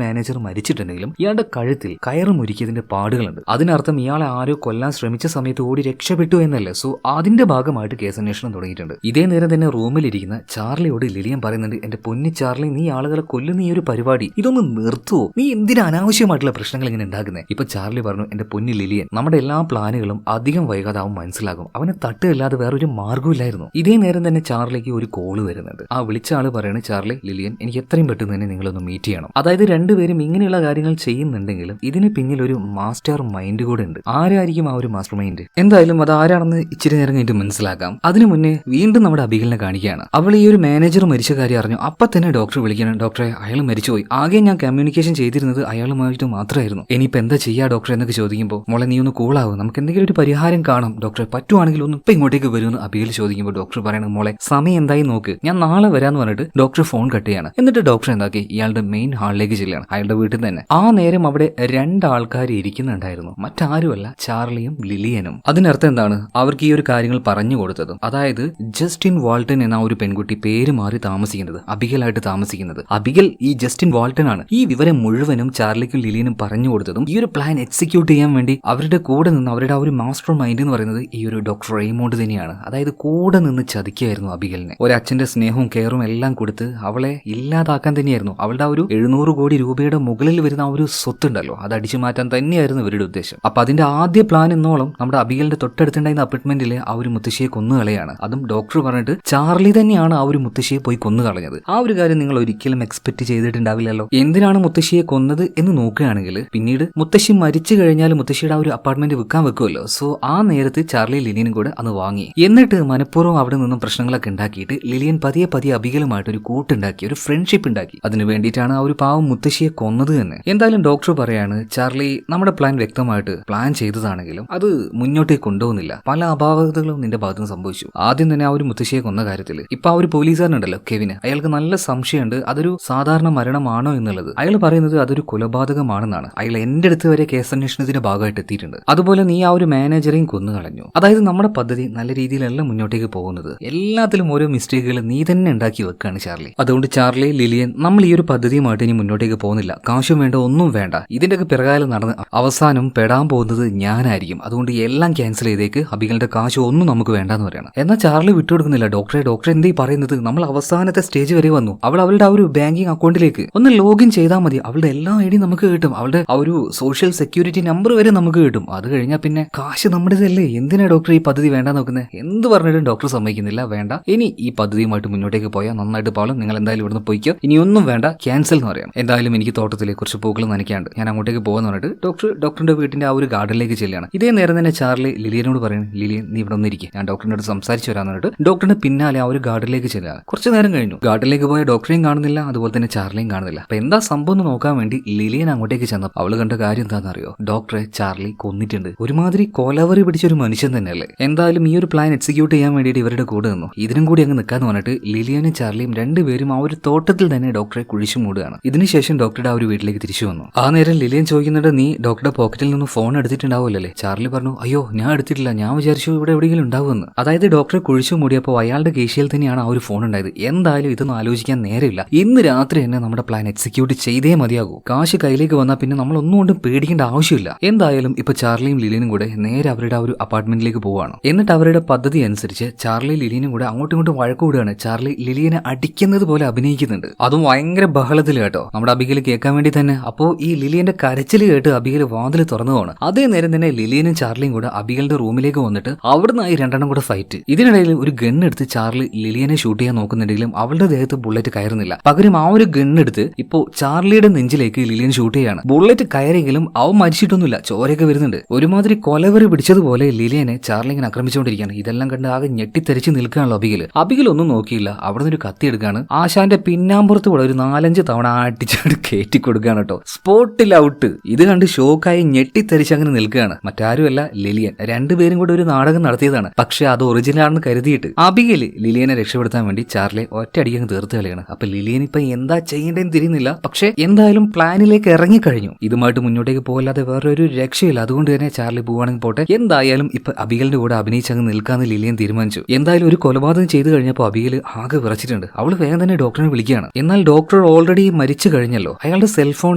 മാനേജർ മരിച്ചിട്ടുണ്ടെങ്കിലും ഇയാളുടെ കഴുത്തിൽ കയറ് മുരുക്കിയതിന്റെ പാടുകളുണ്ട്. അതിനർത്ഥം ഇയാളെ ആരോ കൊല്ലാൻ ശ്രമിച്ച സമയത്ത് ഓടി രക്ഷപ്പെട്ടു എന്നല്ലേ. സോ അതിന്റെ ഭാഗമായിട്ട് കേസ് അന്വേഷണം തുടങ്ങിയിട്ടുണ്ട്. ഇതേ നേരം തന്നെ റൂമിലിരിക്കുന്ന ചാർലിയോട് ലിലിയൻ പറയുന്നുണ്ട്, എന്റെ പൊന്നി ചാർലി, നീ ആളുകളെ കൊല്ലുന്ന ഈ ഒരു പരിപാടി ഇതൊന്ന് നിർത്തുവോ, നീ എന്തിനാ അനാവശ്യമായിട്ടുള്ള പ്രശ്നങ്ങൾ ഇങ്ങനെ ഉണ്ടാക്കുന്നത്? ഇപ്പൊ ചാർലി പറഞ്ഞു, എന്റെ പൊന്നി ലിലിയൻ, നമ്മുടെ എല്ലാ പ്ലാനുകളും അധികം വൈകാതെ അവൻ മനസ്സിലാകും, അവനെ തട്ടുകല്ലാതെ വേറൊരു മാർഗ്ഗമില്ലായിരുന്നു. ഇതേ നേരം തന്നെ ചാർലിക്ക് ഒരു കോള് വരുന്നുണ്ട്. ആ വിളിച്ച ആള് പറയാണ്, ചാർലി, ലിലിയൻ, എനിക്ക് എത്രയും പെട്ടെന്ന് തന്നെ നിങ്ങളൊന്ന് മീറ്റ് ചെയ്യണം. അതായത് രണ്ടുപേരും ഇങ്ങനെയുള്ള കാര്യങ്ങൾ ചെയ്യുന്നുണ്ടെങ്കിലും ഇതിന് പിന്നിൽ ഒരു മാസ്റ്റർ മൈൻഡ് കൂടെ ഉണ്ട്. ആരായിരിക്കും ആ ഒരു മാസ്റ്റർ മൈൻഡ്? എന്തായാലും അത് ആരാണെന്ന് ഇച്ചിരി നേരം കഴിഞ്ഞിട്ട് മനസ്സിലാക്കാം. അതിനു മുന്നേ വീണ്ടും നമ്മുടെ അബിഗലിനെ കാണിക്കുകയാണ്. അവൾ ഈ ഒരു മാനേജർ മരിച്ച കാര്യം അറിഞ്ഞു. അപ്പൊ തന്നെ ഡോക്ടർ വിളിക്കണം, ഡോക്ടറെ അയാൾ മരിച്ചുപോയി, ആകെ ഞാൻ കമ്മ്യൂണിക്കേഷൻ ചെയ്തിരുന്നത് അയാളുമായിട്ട് മാത്രമായിരുന്നു, ഇനിയിപ്പോ എന്താ ചെയ്യാ ഡോക്ടർ എന്നൊക്കെ ചോദിക്കുമ്പോൾ, മോളെ നീ ഒന്ന് കൂളാവും, നമുക്ക് എന്തെങ്കിലും ഒരു പരിഹാരം കാണാം ഡോക്ടറെ, പറ്റുവാണെങ്കിൽ ഒന്ന് ഇപ്പൊ ഇങ്ങോട്ടേക്ക് വരുമെന്ന് അബിഗൽ ചോദിക്കുമ്പോൾ ഡോക്ടർ പറയണം, മോളെ സമയം എന്തായി നോക്ക്, ഞാൻ നാളെ വരാന്ന് പറഞ്ഞിട്ട് ഡോക്ടർ ഫോൺ കട്ട് ചെയ്യാണ്. എന്നിട്ട് ഡോക്ടർ എന്താക്കി ഇയാളുടെ മെയിൻ ഹാളിലേക്ക് ചെല്ലുകയാണ്, അയാളുടെ വീട്ടിൽ തന്നെ. ആ നേരം അവിടെ രണ്ടാൾക്കാർ ഇരിക്കുന്നുണ്ടായിരുന്നു, മറ്റാരുമല്ല ചാർലിയും ലിലിയനും. അതിനർത്ഥം എന്താണ്, അവർക്ക് ഈ ഒരു കാര്യങ്ങൾ പറഞ്ഞു കൊടുത്തതും, അതായത് ജസ്റ്റിൻ വാൾട്ടൺ എന്ന ഒരു പെൺകുട്ടി പേര് മാറി താമസിക്കുന്നത്, അബിഗലായിട്ട് താമസിക്കുന്നത്, അബിഗൽ ഈ ജസ്റ്റിൻ വാൾട്ടൺ ആണ്. ഈ വിവരം മുഴുവനും ചാർലിക്കും ലിലിയനും പറഞ്ഞു കൊടുത്തതും ഈ ഒരു പ്ലാൻ എക്സിക്യൂട്ട് ചെയ്യാൻ വേണ്ടി അവരുടെ കൂടെ നിന്ന് അവരുടെ ആ ഒരു മാസ്റ്റർ മൈൻഡ് എന്ന് പറയുന്നത് ഈ ഒരു ഡോക്ടർ റെയ്മോണ്ട് തന്നെയാണ്. അതായത് കൂടെ നിന്ന് ചതിക്കുകയായിരുന്നു അബിഗലിനെ. ഒരു അച്ഛന്റെ സ്നേഹവും കെയറും എല്ലാം കൊടുത്ത് അവളെ ഇല്ലാതാക്കാൻ തന്നെയായിരുന്നു. അവളുടെ ആ ഒരു 700 കോടി രൂപയുടെ മുകളിൽ വരുന്ന ആ ഒരു സ്വത്തുണ്ടല്ലോ, അത് അടിച്ചു മാറ്റാൻ തന്നെയായിരുന്നു ഇവരുടെ ഉദ്ദേശം. അപ്പൊ അതിന്റെ ആദ്യ പ്ലാൻ എന്നോളം നമ്മുടെ അബിഗലിന്റെ തൊട്ടടുത്തുണ്ടായിരുന്ന അപ്പാർട്ട്മെന്റിലെ ആ ഒരു മുത്തശ്ശിയെ കൊന്നുകളയാണ്. അതും ഡോക്ടർ പറഞ്ഞിട്ട് ചാർലി തന്നെയാണ് ആ ഒരു മുത്തശ്ശിയെ പോയി കൊന്നുകളഞ്ഞത്. ആ ഒരു കാര്യം നിങ്ങൾ ഒരിക്കലും എക്സ്പെക്ട് ചെയ്തിട്ടുണ്ടാവില്ലല്ലോ. എന്തിനാണ് മുത്തശ്ശിയെ കൊന്നത് എന്ന് നോക്കുകയാണെങ്കിൽ പിന്നീട് മുത്തശ്ശി മരിച്ചു കഴിഞ്ഞാൽ മുത്തശ്ശിയുടെ ആ ഒരു അപ്പാർട്ട്മെന്റ് വിൽക്കാൻ വെക്കുമല്ലോ. സോ ആ നേരത്ത് ചാർലി ലിലിയനും കൂടെ അന്ന് വാങ്ങി. എന്നിട്ട് മനഃപൂർവ്വം അവിടെ നിന്നും പ്രശ്നങ്ങളൊക്കെ ഉണ്ടാക്കിയിട്ട് ലിലിയൻ പതിയെ പതിയെ അബിഗലുമായിട്ട് ഒരു കൂട്ടുണ്ടാക്കി, ഒരു ഫ്രണ്ട്ഷിപ്പ് ഉണ്ടാക്കി. അതിനു വേണ്ടിയിട്ടാണ് ആ ഒരു പാവം മുത്തശ്ശിയെ കൊന്നത് തന്നെ. എന്തായാലും ഡോക്ടർ പറയാണ്, ചാർലി, നമ്മുടെ പ്ലാൻ വ്യക്തമായിട്ട് പ്ലാൻ ചെയ്തതാണെങ്കിലും അത് മുന്നോട്ടേക്ക് കൊണ്ടുപോകുന്നില്ല, പല അപാകതകളും നിന്റെ ഭാഗത്തുനിന്ന് സംഭവിച്ചു. ആദ്യം തന്നെ ആ ഒരു മുത്തശ്ശിയെ കൊന്ന കാര്യത്തിൽ ഇപ്പൊ ആ ഒരു പോലീസുകാരനുണ്ടല്ലോ കെവിന്, അയാൾക്ക് നല്ല സംശയമുണ്ട് അതൊരു സാധാരണ മരണമാണോ എന്നുള്ളത്. അയാൾ പറയുന്നത് അതൊരു കൊലപാതകമാണെന്നാണ്. അയാൾ എന്റെ അടുത്ത് വരെ കേസ് അന്വേഷണത്തിന്റെ ഭാഗമായിട്ട് എത്തിയിട്ടുണ്ട്. അതുപോലെ നീ ആ ഒരു മാനേജറെയും കൊന്നു കളഞ്ഞു. അതായത് നമ്മുടെ പദ്ധതി നല്ല രീതിയിലല്ല മുന്നോട്ടേക്ക് പോകുന്നത്, എല്ലാത്തിലും ഓരോ മിസ്റ്റേക്കുകൾ നീ തന്നെ ഉണ്ടാക്കി വെക്കാണ് ചാർലി. അതുകൊണ്ട് ചാർലി, ലിലിയൻ, നമ്മൾ ഈ ഒരു പദ്ധതിയുമായിട്ട് ഇനി മുന്നോട്ടേക്ക് പോകുന്നില്ല, കാശും വേണ്ട ഒന്നും വേണ്ട, ഇതിന്റെയൊക്കെ പിറകാലം നടന്ന് അവസാനം പെടാൻ പോകുന്നത് ഞാനായിരിക്കും, അതുകൊണ്ട് എല്ലാം ക്യാൻസൽ ചെയ്തേക്ക്, അബികളുടെ കാശ് ഒന്നും നമുക്ക് വേണ്ടെന്ന് പറയണം. എന്നാൽ ചാർലി വിട്ടുകൊടുക്കുന്നില്ല. ഡോക്ടറെ എന്തേ പറയുന്നത്, നമ്മൾ അവസാനത്തെ സ്റ്റേജ് വരെ വന്നു, അവളുടെ ആ ഒരു ബാങ്കിങ് അക്കൗണ്ടിലേക്ക് ഒന്ന് ലോഗിൻ ചെയ്താൽ മതി, അവളുടെ എല്ലാ ഐ ഡി നമുക്ക് കിട്ടും, അവളുടെ ആ ഒരു സോഷ്യൽ സെക്യൂരിറ്റി നമ്പർ വരെ നമുക്ക് കിട്ടും, അത് കഴിഞ്ഞാൽ പിന്നെ കാശ് നമ്മുടേതല്ലേ, എന്തിനാ ഡോക്ടർ ഈ പദ്ധതി വേണ്ട നോക്കുന്നത്? എന്ത് പറഞ്ഞിട്ടും ഡോക്ടർ സമ്മതിക്കുന്നില്ല, വേണ്ട, ഇനി ഈ പദ്ധതിയുമായിട്ട് മുന്നോട്ടേക്ക് പോയാൽ നന്നായിട്ട് പാളും, നിങ്ങൾ എന്തായാലും ഇവിടുന്ന് പോയിക്കോ, ഇനിയൊന്നും വേണ്ട, ക്യാൻസൽ എന്ന് പറയാം. എന്തായാലും എനിക്ക് തോട്ടത്തിലെ കുറച്ച് പൂക്കൾ നനയ്ക്കാണ്ട് ഞാൻ അങ്ങോട്ടേക്ക് പോകാന്ന് പറഞ്ഞിട്ട് ഡോക്ടറിന്റെ വീട്ടിന്റെ ആ ഒരു ഗാർഡനിലേക്ക് ചെല്ലുകയാണ്. ഇതേ നേരം തന്നെ ചാർലി ലിലിയനോട് പറയും, ലിലിയൻ നീ ഇവിടെ ഒന്നിരിക്കും, ഞാൻ ഡോക്ടറിനോട് സംസാരിച്ചു വരാന്ന് പറഞ്ഞിട്ട് ഡോക്ടറിന്റെ പിന്നാലെ ആ ഒരു ഗാർഡനിലേക്ക് ചെല്ലുക. കുറച്ച് നേരം കഴിഞ്ഞു, ഗാർഡനിലേക്ക് പോയ ഡോക്ടറെയും കാണുന്നില്ല, അതുപോലെ തന്നെ ചാർലിയും കാണുന്നില്ല. അപ്പൊ എന്താ സംഭവം എന്ന് നോക്കാൻ വേണ്ടി ലിലിയൻ അങ്ങോട്ടേക്ക് ചെന്നപ്പോൾ അവള് കണ്ട കാര്യം എന്താണെന്നറിയോ, ഡോക്ടറെ ചാർലി കൊന്നിട്ടുണ്ട്. ഒരുമാതിരി കൊലവറി പിടിച്ചൊരു മനുഷ്യൻ തന്നെയല്ലേ. എന്തായാലും ഈ ഒരു പ്ലാൻ എക്സിക്യൂട്ട് ചെയ്യാൻ വേണ്ടിയിട്ട് ഇവരുടെ കൂടെ നിന്നു. ഇതിനും കൂടി അങ്ങ് നിൽക്കാന്ന് പറഞ്ഞിട്ട് ലിലിയനും ചാർലിയും രണ്ടുപേരും ആ ഒരു തോട്ടത്തിൽ തന്നെ ഡോക്ടറെ കുഴിച്ചു മൂടുകയാണ്. ഇതിനുശേഷം ഡോക്ടറുടെ ആ ഒരു വീട്ടിലേക്ക് തിരിച്ചു വന്നു. ആ നേരം ലിലിയൻ ചോദിക്കുന്നുണ്ട്, നീ ഡോക്ടറുടെ പോക്കറ്റിൽ നിന്ന് ഫോൺ എടുത്തിട്ടുണ്ടാവുമല്ലേ? ചാർലി പറഞ്ഞു, അയ്യോ ഞാൻ എടുത്തിട്ടില്ല, ഞാൻ വിചാരിച്ചു ഇവിടെ എവിടെയെങ്കിലും ഉണ്ടാവുമെന്ന്. അതായത് ഡോക്ടറെ കുഴിച്ചു മൂടിയപ്പോൾ അയാളുടെ കേശിയിൽ തന്നെയാണ് ആ ഒരു ഫോൺ ഉണ്ടായത്. എന്തായാലും ഇതൊന്നും ആലോചിക്കാൻ നേരമില്ല, ഇന്ന് രാത്രി തന്നെ നമ്മുടെ പ്ലാൻ എക്സിക്യൂട്ട് ചെയ്തേ മതിയാകൂ. കാശ് കയ്യിലേക്ക് വന്നാൽ പിന്നെ നമ്മൾ ഒന്നുകൊണ്ടും പേടിക്കേണ്ട ആവശ്യമില്ല. എന്തായാലും ഇപ്പൊ ചാർലിയും ലിലിയനും കൂടെ നേരെ അവരുടെ ആ ഒരു അപ്പാർട്ട്മെന്റിലേക്ക് പോവാണ്. എന്നിട്ട് അവരുടെ പദ്ധതി അനുസരിച്ച് ചാർലി ലിലിയനും കൂടെ അങ്ങോട്ടും ഇങ്ങോട്ടും വഴക്കൂടുകയാണ്. ചാർലി ലിലിയനെ അടിക്കുന്നത് പോലെ അഭിനയിക്കുന്നുണ്ട്, അതും ഭയങ്കര ബഹളത്തിൽ കേട്ടോ, നമ്മുടെ അബിഗൽ കേൾക്കാൻ വേണ്ടി തന്നെ. അപ്പോ ഈ ലിലിയന്റെ കരച്ചിൽ കേട്ട് അബിഗൽ വാതിൽ തുറന്നു പോകണം. അതേ നേരം തന്നെ ലിലിയനും ചാർലിയും കൂടെ അബിഗലിന്റെ റൂമിലേക്ക് വന്നിട്ട് അവിടുന്ന് ആയി രണ്ടെണ്ണം കൂടെ ഫൈറ്റ്. ഇതിനിടയിൽ ഒരു ഗണ്ണെടുത്ത് ചാർലി ലിലിയനെ ഷൂട്ട് ചെയ്യാൻ നോക്കുന്നുണ്ടെങ്കിലും അവളുടെ ദേഹത്ത് ബുള്ളറ്റ് കയറുന്നില്ല. പകരം ആ ഒരു ഗണ്ണെടുത്ത് ഇപ്പോ ചാർലിയുടെ നെഞ്ചിലേക്ക് ലിലിയൻ ഷൂട്ട് ചെയ്യാണ്. ബുള്ളറ്റ് കയറിയെങ്കിലും അവൻ മരിച്ചിട്ടൊന്നുമില്ല, ചോരയൊക്കെ വരുന്നുണ്ട്. ഒരുമാതിരി കൊലവറി പിടിച്ചതുപോലെ ലിലിയനെ ചാർലി ഇങ്ങനെ ആക്രമിച്ചുകൊണ്ടിരിക്കുകയാണ്. ഇതെല്ലാം കണ്ട് ആകെ ഞെട്ടിത്തെറിച്ച് നിൽക്കുകയാണല്ലോ അബിഗൽ ഒന്നും നോക്കിയില്ല, അവിടെ നിന്ന് ഒരു കത്തി എടുക്കുകയാണ്. ആശാന്റെ പിന്നാമ്പുറത്ത് കൂടെ ഒരു 4-5 തവണ അടിച്ചാട് കയറ്റി കൊടുക്കുകയാണ് കേട്ടോ. സ്പോട്ടിൽ ഔട്ട്. ഇത് കണ്ട് ഷോക്കായി ഞെട്ടിത്തരിച്ച് അങ്ങനെ നിൽക്കുകയാണ്. മറ്റാരുമല്ല, ലിലിയൻ. രണ്ടുപേരും കൂടെ ഒരു നാടകം നടത്തിയതാണ്. പക്ഷെ അത് ഒറിജിനൽ ആണെന്ന് കരുതിയിട്ട് അബിഗേൽ ലിലിയനെ രക്ഷപ്പെടുത്താൻ വേണ്ടി ചാർലിയെ ഒറ്റയടിക്ക് അങ്ങ് തീർത്ത് കളിയാണ്. അപ്പൊ ലിലിയൻ ഇപ്പൊ എന്താ ചെയ്യേണ്ടതെന്ന് തിരിയുന്നില്ല. പക്ഷെ എന്തായാലും പ്ലാനിലേക്ക് ഇറങ്ങിക്കഴിഞ്ഞു. ഇതുമായിട്ട് മുന്നോട്ടേക്ക് പോകാതെ വേറൊരു രക്ഷയില്ല. അതുകൊണ്ട് തന്നെ ചാർലി പോവാണെങ്കിൽ പോട്ടെ, എന്തായാലും ഇപ്പൊ അബിഗലിന്റെ കൂടെ അഭിനയിച്ചങ്ങ് നിൽക്കാന്ന് ലിലിയൻ തീരുമാനിച്ചു. എന്തായാലും ഒരു കൊലപാതകം ചെയ്തു കഴിഞ്ഞപ്പോൾ അബിഗേൽ ആകെ വിറച്ചിട്ടുണ്ട്. അവള് വേഗം തന്നെ ഡോക്ടറിനെ വിളിക്കുകയാണ്. എന്നാൽ ഡോക്ടർ ഓൾറെഡി മരിച്ചു കഴിഞ്ഞല്ലോ. അയാളുടെ സെൽഫോൺ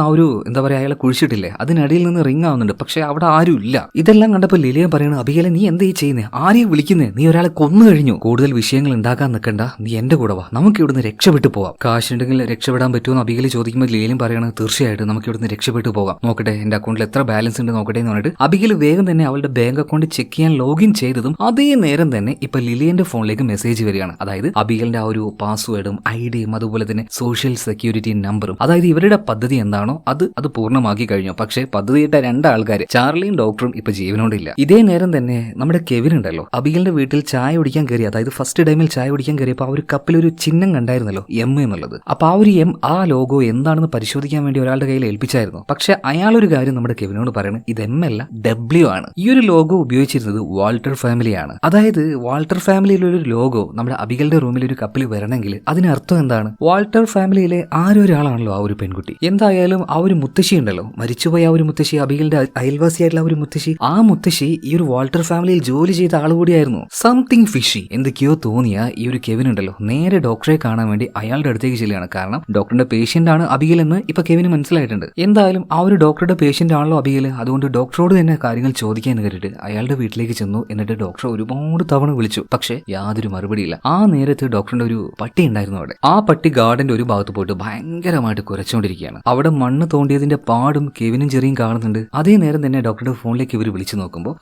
ആ ഒരു എന്താ പറയാ അയാളെ കുഴിച്ചിട്ടില്ലേ, അതിനടിയിൽ നിന്ന് റിംഗ് ആവുന്നുണ്ട്. പക്ഷെ അവിടെ ആരും ഇല്ല. ഇതെല്ലാം കണ്ടപ്പോൾ ലിലിയൻ പറയണ, അബിഗേലെ നീ എന്താ ഈ ചെയ്യുന്നേ? ആരെയും വിളിക്കുന്നേ? നീ ഒരാളെ കൊന്നു കഴിഞ്ഞു. കൂടുതൽ വിഷയങ്ങൾ ഉണ്ടാക്കാൻ നിൽക്കണ്ട, നീ എന്റെ കൂടെ വാ, നമുക്ക് ഇവിടുന്ന് രക്ഷപ്പെട്ടു പോവാം. കാശുണ്ടെങ്കിൽ രക്ഷപ്പെടാൻ പറ്റുമോ എന്ന് അബിഗേൽ ചോദിക്കുമ്പോൾ ലിലിയൻ പറയാണ്, തീർച്ചയായിട്ടും നമുക്ക് ഇവിടുന്ന് രക്ഷപ്പെട്ടു പോകാം. നോക്കട്ടെ എന്റെ അക്കൗണ്ടിൽ എത്ര ബാലൻസ് ഉണ്ട് നോക്കട്ടെ എന്ന് പറഞ്ഞിട്ട് അബിഗേൽ വേഗം തന്നെ അവളുടെ ബാങ്ക് അക്കൗണ്ട് ചെക്ക് ചെയ്യാൻ ലോഗിൻ ചെയ്തതും അതേ നേരം തന്നെ ഇപ്പൊ ലിലിയന്റെ ഫോണിലേക്ക് മെസ്സേജ് വരികയാണ്. അതായത് അബിഗലിന്റെ ആ ഒരു പാസ്വേഡും ഐഡിയും അതുപോലെ തന്നെ സോഷ്യൽ സെക്യൂരിറ്റി നമ്പറും, അതായത് ഇവരുടെ പദ്ധതി എന്താണോ അത് പൂർണ്ണമാക്കി കഴിഞ്ഞു. പക്ഷേ പദ്ധതിയിട്ട രണ്ടാൾക്കാർ, ചാർലിയും ഡോക്ടറും ഇപ്പൊ ജീവനോടില്ല. ഇതേ നേരം തന്നെ നമ്മുടെ കെവിൻ ഉണ്ടല്ലോ, അബിഗലിന്റെ വീട്ടിൽ ചായ കുടിക്കാൻ കയറി. അതായത് ഫസ്റ്റ് ടൈമിൽ ചായ കുടിക്കാൻ കയറിയപ്പോൾ ആ ഒരു കപ്പിൽ ഒരു ചിഹ്നം കണ്ടായിരുന്നല്ലോ, എം എന്നുള്ളത്. അപ്പൊ ആ ഒരു എം, ആ ലോഗോ എന്താണെന്ന് പരിശോധിക്കാൻ വേണ്ടി ഒരാളുടെ കയ്യിൽ ഏൽപ്പിച്ചായിരുന്നു. പക്ഷെ അയാളൊരു കാര്യം നമ്മുടെ കെവിനോട് പറയുന്നത്, ഇത് എം അല്ല ഡബ്ല്യു ആണ്. ഈ ഒരു ലോഗോ ഉപയോഗിച്ചിരുന്നത് വാൾട്ടർ ഫാമിലിയാണ്. അതായത് വാൾട്ടർ ഫാമിലിയിലൊരു ലോഗോ നമ്മുടെ അബിഗലിന്റെ റൂമിൽ ഒരു കപ്പിൽ വരണമെങ്കിൽ അതിനർത്ഥം എന്താണ്? വാൾട്ടർ ഫാമിലിയിലെ ആരൊരാളാണല്ലോ ആ ഒരു പെൺകുട്ടി. എന്തായാലും ആ ഒരു മുത്തശ്ശി ഉണ്ടല്ലോ, മരിച്ചുപോയ ആ ഒരു മുത്തശ്ശി, അബിഗലിന്റെ അയൽവാസിയായിട്ടുള്ള ആ ഒരു മുത്തശ്ശി, ആ മുത്തശ്ശി ഈ ഒരു വാൾട്ടർ ഫാമിലിയിൽ ജോലി ചെയ്ത ആൾ കൂടിയായിരുന്നു. സംതിങ് ഫിഷി എന്തൊക്കെയോ തോന്നിയ ഈ ഒരു കെവിൻ ഉണ്ടല്ലോ, നേരെ ഡോക്ടറെ കാണാൻ വേണ്ടി അയാളുടെ അടുത്തേക്ക് ചെല്ലുകയാണ്. കാരണം ഡോക്ടറിന്റെ പേഷ്യന്റ് ആണ് അബിഗൽ എന്ന് ഇപ്പൊ കെവിന് മനസ്സിലായിട്ടുണ്ട്. എന്തായാലും ആ ഒരു ഡോക്ടറുടെ പേഷ്യന്റ് ആണല്ലോ അബിഗൽ, അതുകൊണ്ട് ഡോക്ടറോട് തന്നെ കാര്യങ്ങൾ ചോദിക്കാൻ കയറിയിട്ട് അയാളുടെ വീട്ടിലേക്ക് ചെന്നു. എന്നിട്ട് ഡോക്ടറെ ഒരുപാട് തവണ വിളിച്ചു. പക്ഷെ യാതൊരു മറുപടിയില്ല. ആ നേരത്ത് ഡോക്ടറിന്റെ ഒരു പട്ടി ഉണ്ടായിരുന്നു അവിടെ. ആ പട്ടി ഗാർഡന്റെ ഒരു ഭാഗത്ത് പോയിട്ട് ഭയങ്കരമായിട്ട് കുരച്ചുകൊണ്ടിരിക്കുകയാണ്. അവിടെ മണ്ണ് തോണ്ടിയതിന്റെ പാടും കെവിനും ചെറിയും കാണുന്നുണ്ട്. അതേ നേരം തന്നെ ഡോക്ടറുടെ ഫോണിലേക്ക് ഇവർ വിളിച്ചു നോക്കുമ്പോൾ